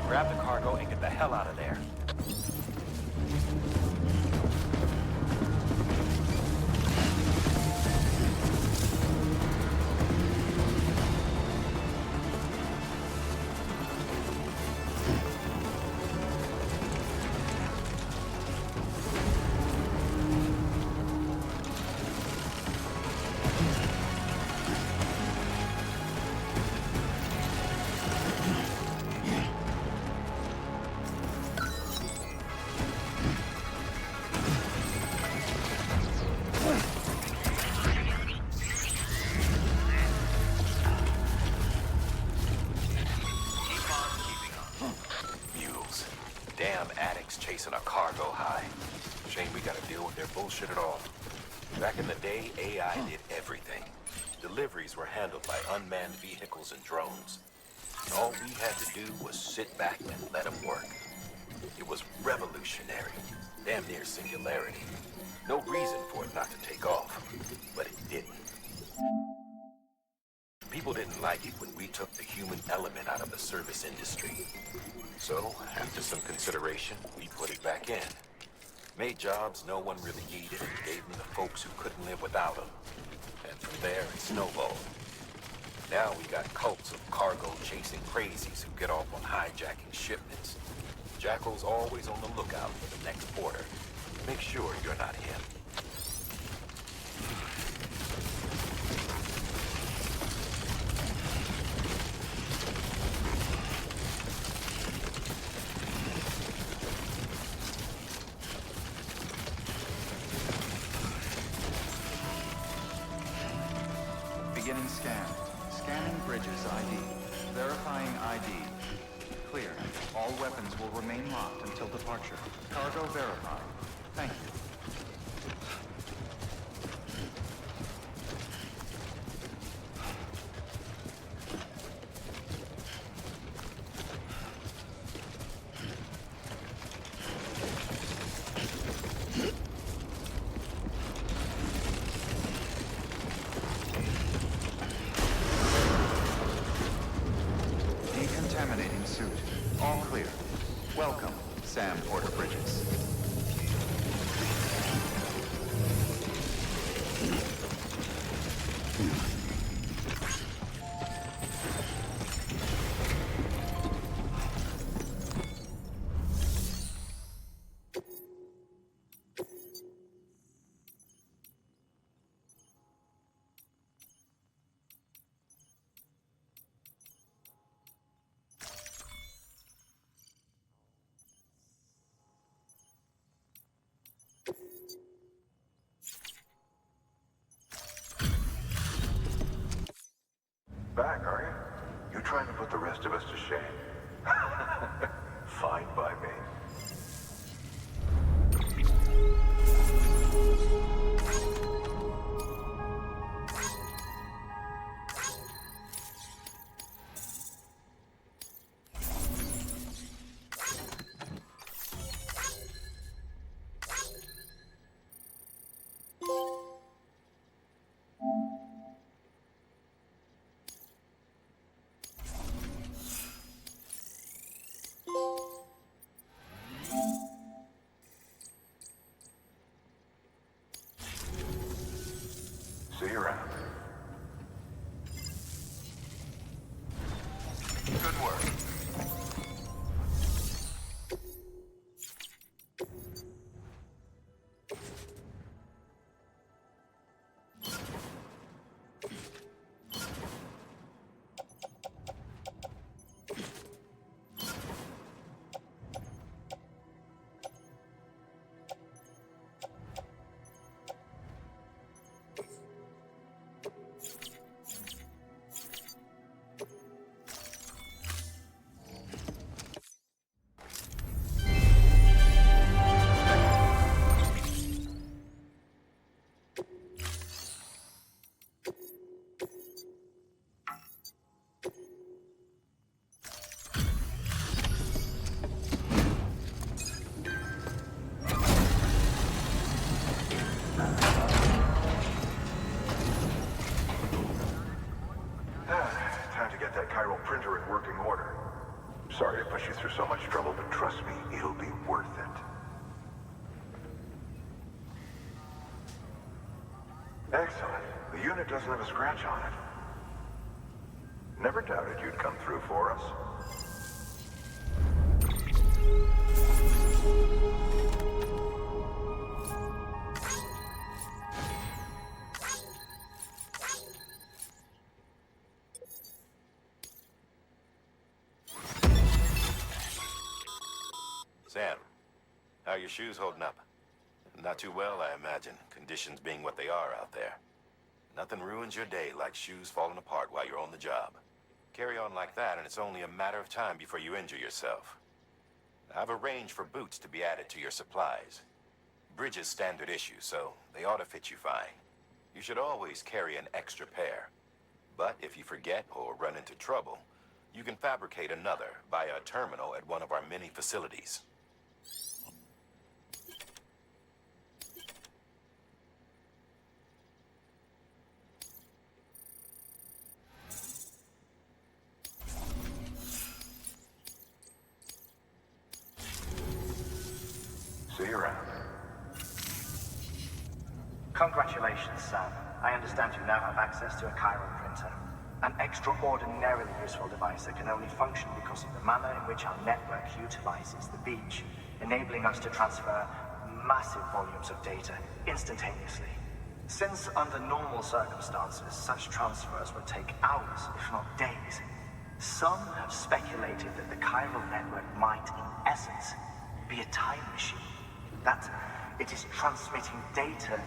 Grab the cargo and get the hell out of there. Chasing a cargo high. Shame we gotta deal with their bullshit at all. Back in the day, AI did everything. Deliveries were handled by unmanned vehicles and drones. All we had to do was sit back and let them work. It was revolutionary, damn near singularity. No reason for it not to take off, but it didn't. People didn't like it when we took the human element out of the service industry. So, after some consideration, we put it back in. Made jobs no one really needed and gave them to folks who couldn't live without them. And from there, it snowballed. Now we got cults of cargo-chasing crazies who get off on hijacking shipments. Jackal's always on the lookout for the next order. Make sure you're not him. Beginning scan. Scanning bridges ID. Verifying ID. Clear. All weapons will remain locked until departure. Cargo verified. Thank you. Decontaminating suit. All clear. Welcome, Sam Porter Bridges. Back, are you? You're trying to put the rest of us to shame. Fine by me. Sorry to push you through so much trouble, but trust me, it'll be worth it. Excellent. The unit doesn't have a scratch on it. Never doubted you'd come through for us. Sam, how are your shoes holding up? Not too well, I imagine, conditions being what they are out there. Nothing ruins your day like shoes falling apart while you're on the job. Carry on like that, and it's only a matter of time before you injure yourself. I've arranged for boots to be added to your supplies. Bridges standard issue, so they ought to fit you fine. You should always carry an extra pair. But if you forget or run into trouble, you can fabricate another via a terminal at one of our many facilities. See you around. Congratulations, Sam. I understand you now have access to a chiral printer. An extraordinarily useful device that can only function because of the manner in which our network utilizes the beach, enabling us to transfer massive volumes of data instantaneously. Since under normal circumstances, such transfers would take hours, if not days, some have speculated that the chiral network might, in essence, be a time machine. That it is transmitting data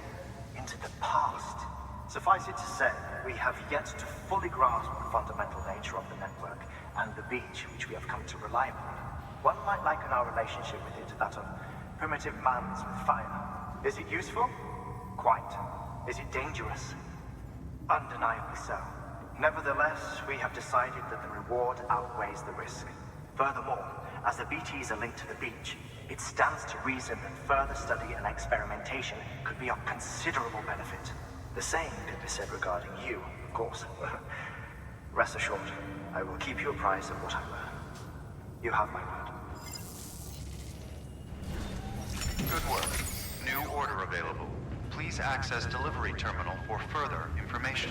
into the past. Suffice it to say, we have yet to fully grasp the fundamental nature of the network and the beach which we have come to rely upon. One might liken our relationship with it to that of primitive mans with fire. Is it useful? Quite. Is it dangerous? Undeniably so. Nevertheless, we have decided that the reward outweighs the risk. Furthermore, as the BTs are linked to the beach, it stands to reason that further study and experimentation could be of considerable benefit. The same could be said regarding you, of course. Rest assured, I will keep you apprised of what I learn. You have my word. Good work. New order available. Please access delivery terminal for further information.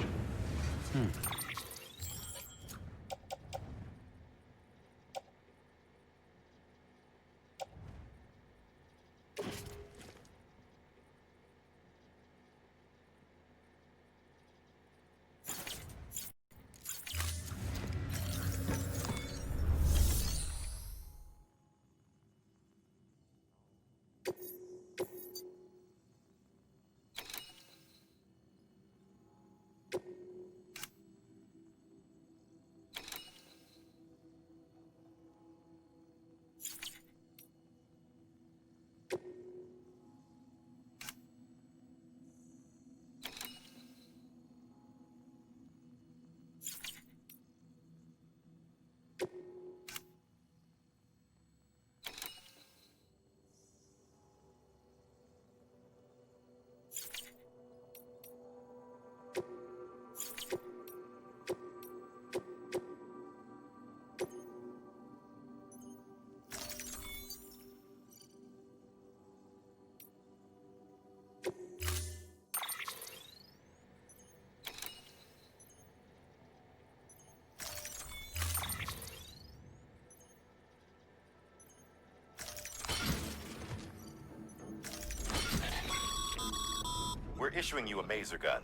We're issuing you a maser gun.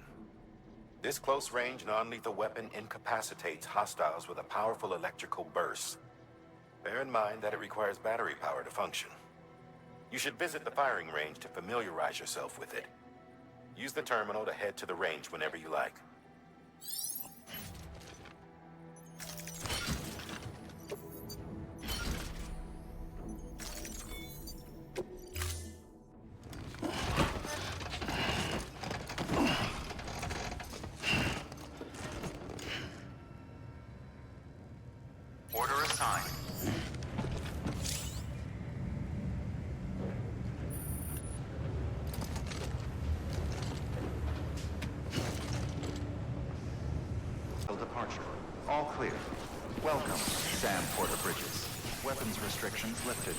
This close-range, non-lethal weapon incapacitates hostiles with a powerful electrical burst. Bear in mind that it requires battery power to function. You should visit the firing range to familiarize yourself with it. Use the terminal to head to the range whenever you like. Order assigned. Departure. All clear. Welcome, Sam Porter Bridges. Weapons restrictions lifted.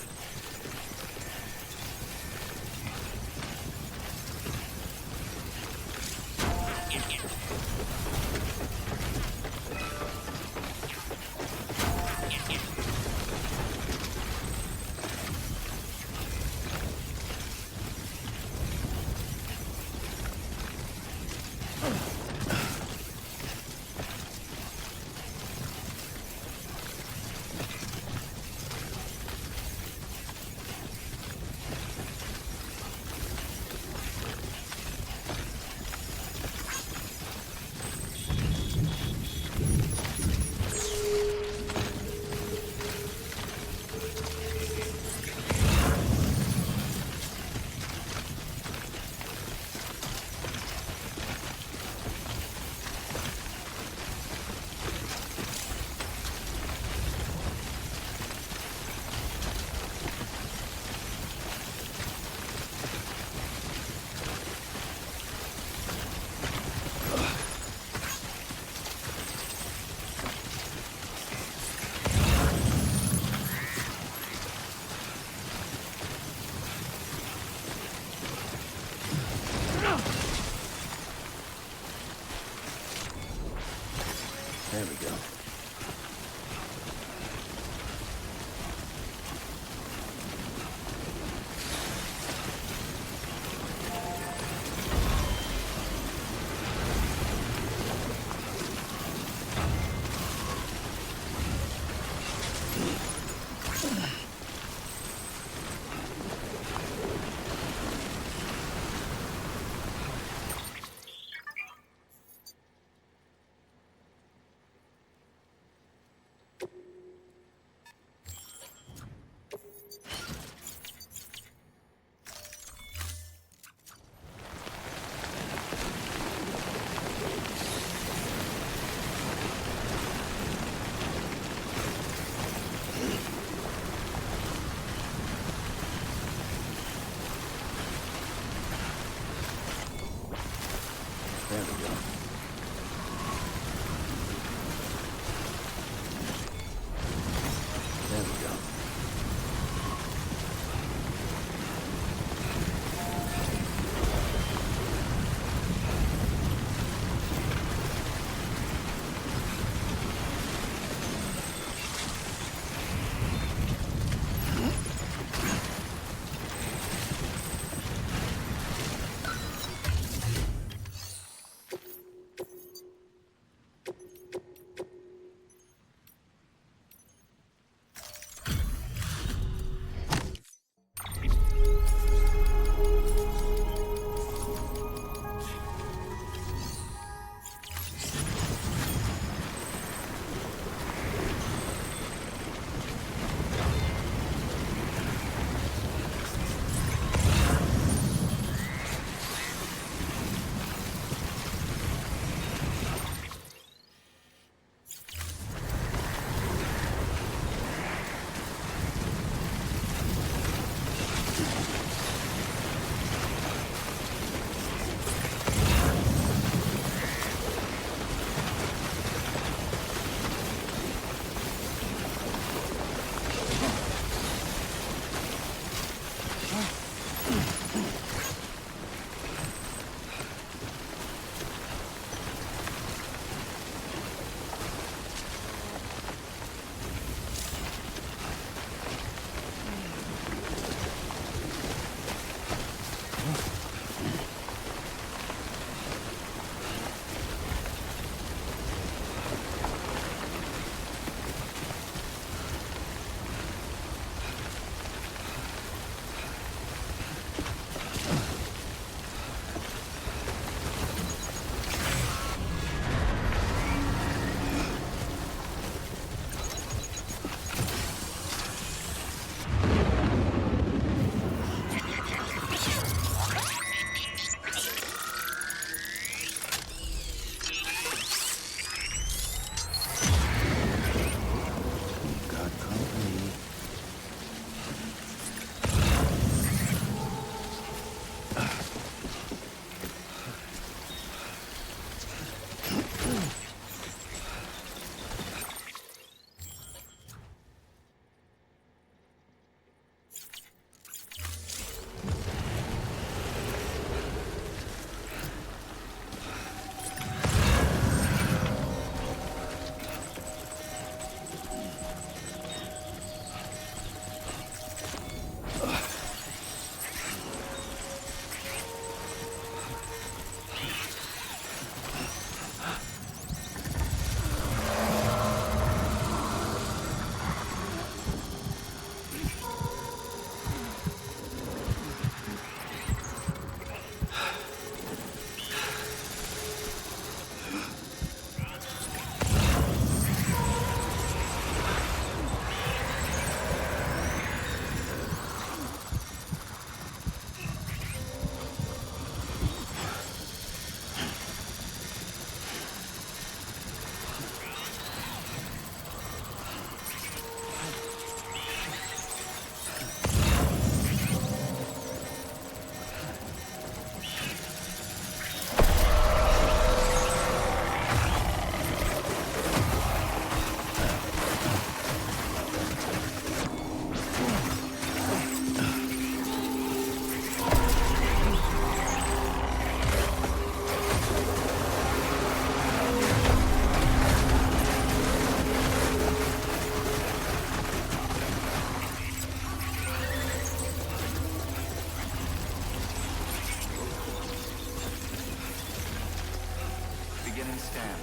Scan.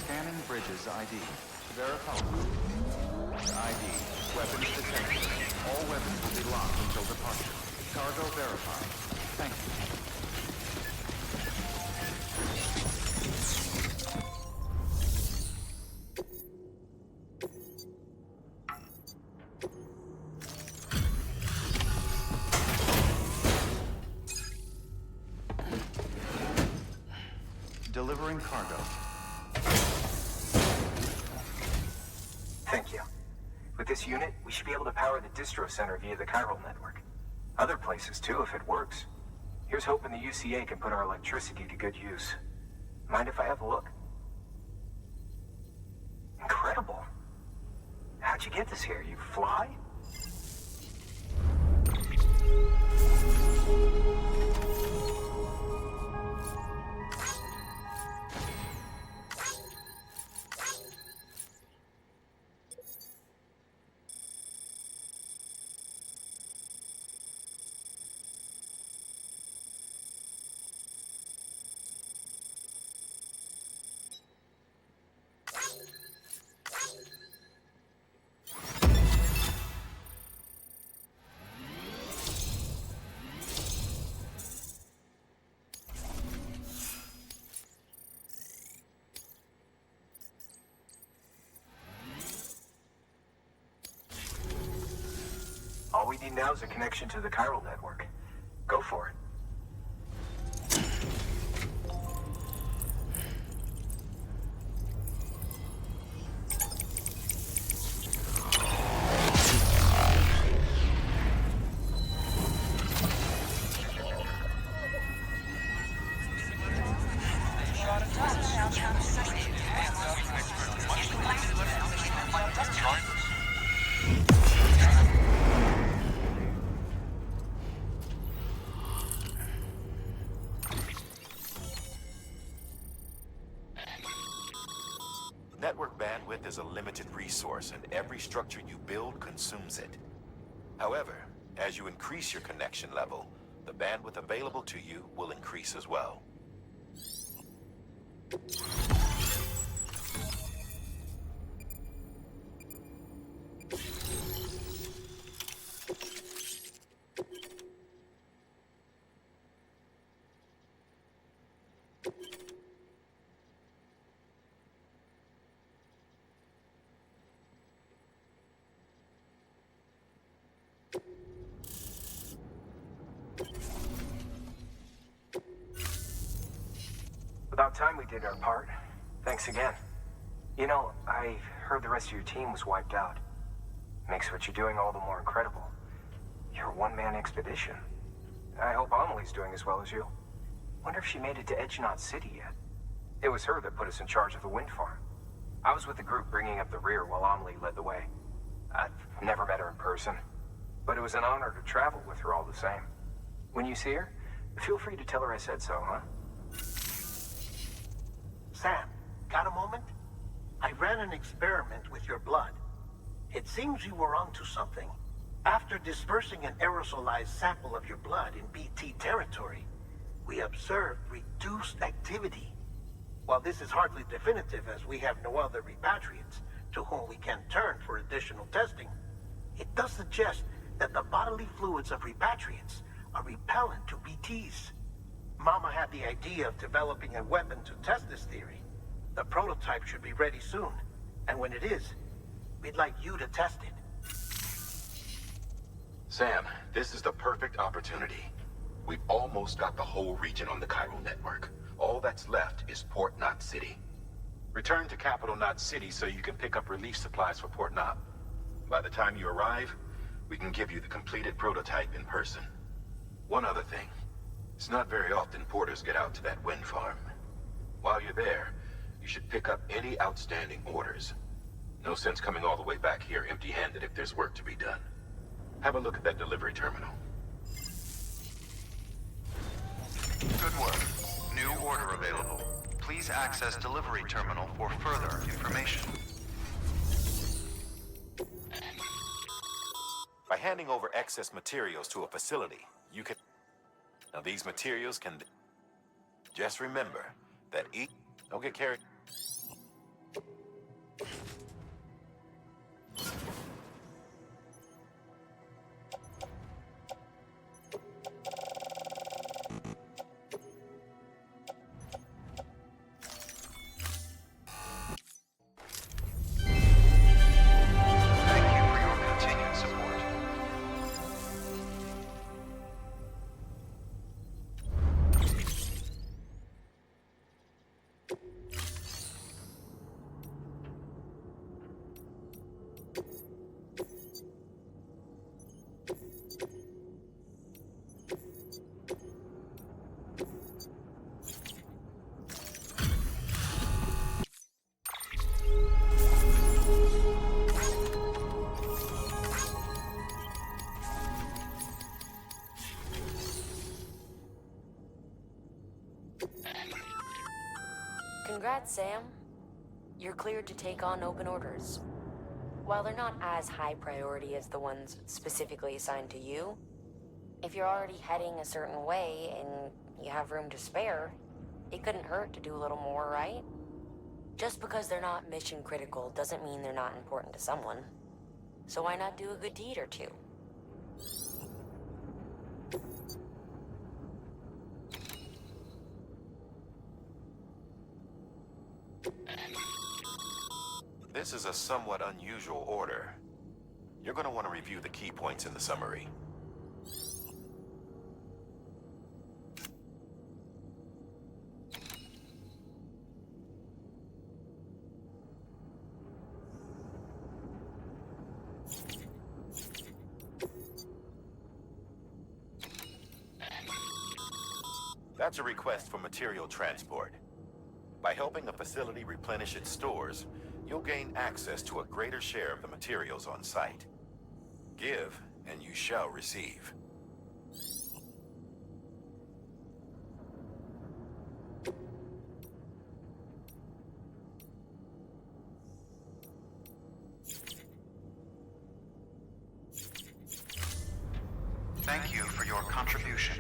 Scanning bridges ID. Verify. ID. Weapons detected. All weapons will be locked until departure. Cargo verified. Thank you. Delivering cargo. Thank you. With this unit, we should be able to power the distro center via the chiral network. Other places too, if it works. Here's hoping the UCA can put our electricity to good use. Mind if I have a look? Incredible. How'd you get this here? You fly? All we need now is a connection to the chiral network. Go for it. Network bandwidth is a limited resource, and every structure you build consumes it. However, as you increase your connection level, the bandwidth available to you will increase as well. About time we did our part. Thanks again. You know, I heard the rest of your team was wiped out. Makes what you're doing all the more incredible. You're a one-man expedition. I hope Amelie's doing as well as you. Wonder if she made it to Edgenot City yet. It was her that put us in charge of the wind farm. I was with the group bringing up the rear while Amelie led the way. I've never met her in person, but it was an honor to travel with her all the same. When you see her, feel free to tell her I said so, huh? Sam, got a moment? I ran an experiment with your blood. It seems you were onto something. After dispersing an aerosolized sample of your blood in BT territory, we observed reduced activity. While this is hardly definitive, as we have no other repatriates to whom we can turn for additional testing, it does suggest that the bodily fluids of repatriates are repellent to BTs. Mama had the idea of developing a weapon to test this theory. The prototype should be ready soon, and when it is, we'd like you to test it. Sam, this is the perfect opportunity. We've almost got the whole region on the chiral network. All that's left is Port Knot City. Return to Capital Knot City so you can pick up relief supplies for Port Knot. By the time you arrive, we can give you the completed prototype in person. One other thing. It's not very often porters get out to that wind farm. While you're there, you should pick up any outstanding orders. No sense coming all the way back here empty-handed if there's work to be done. Have a look at that delivery terminal. Good work. New order available. Please access delivery terminal for further information. By handing over excess materials to a facility, you can... Now these materials can... Just remember that each... Don't get carried... Thank you for your continued support. Congrats, Sam. You're cleared to take on open orders. While they're not as high priority as the ones specifically assigned to you, if you're already heading a certain way and you have room to spare, it couldn't hurt to do a little more, right? Just because they're not mission critical doesn't mean they're not important to someone. So why not do a good deed or two? This is a somewhat unusual order. You're going to want to review the key points in the summary. That's a request for material transport. By helping a facility replenish its stores, you'll gain access to a greater share of the materials on site. Give, and you shall receive. Thank you for your contribution.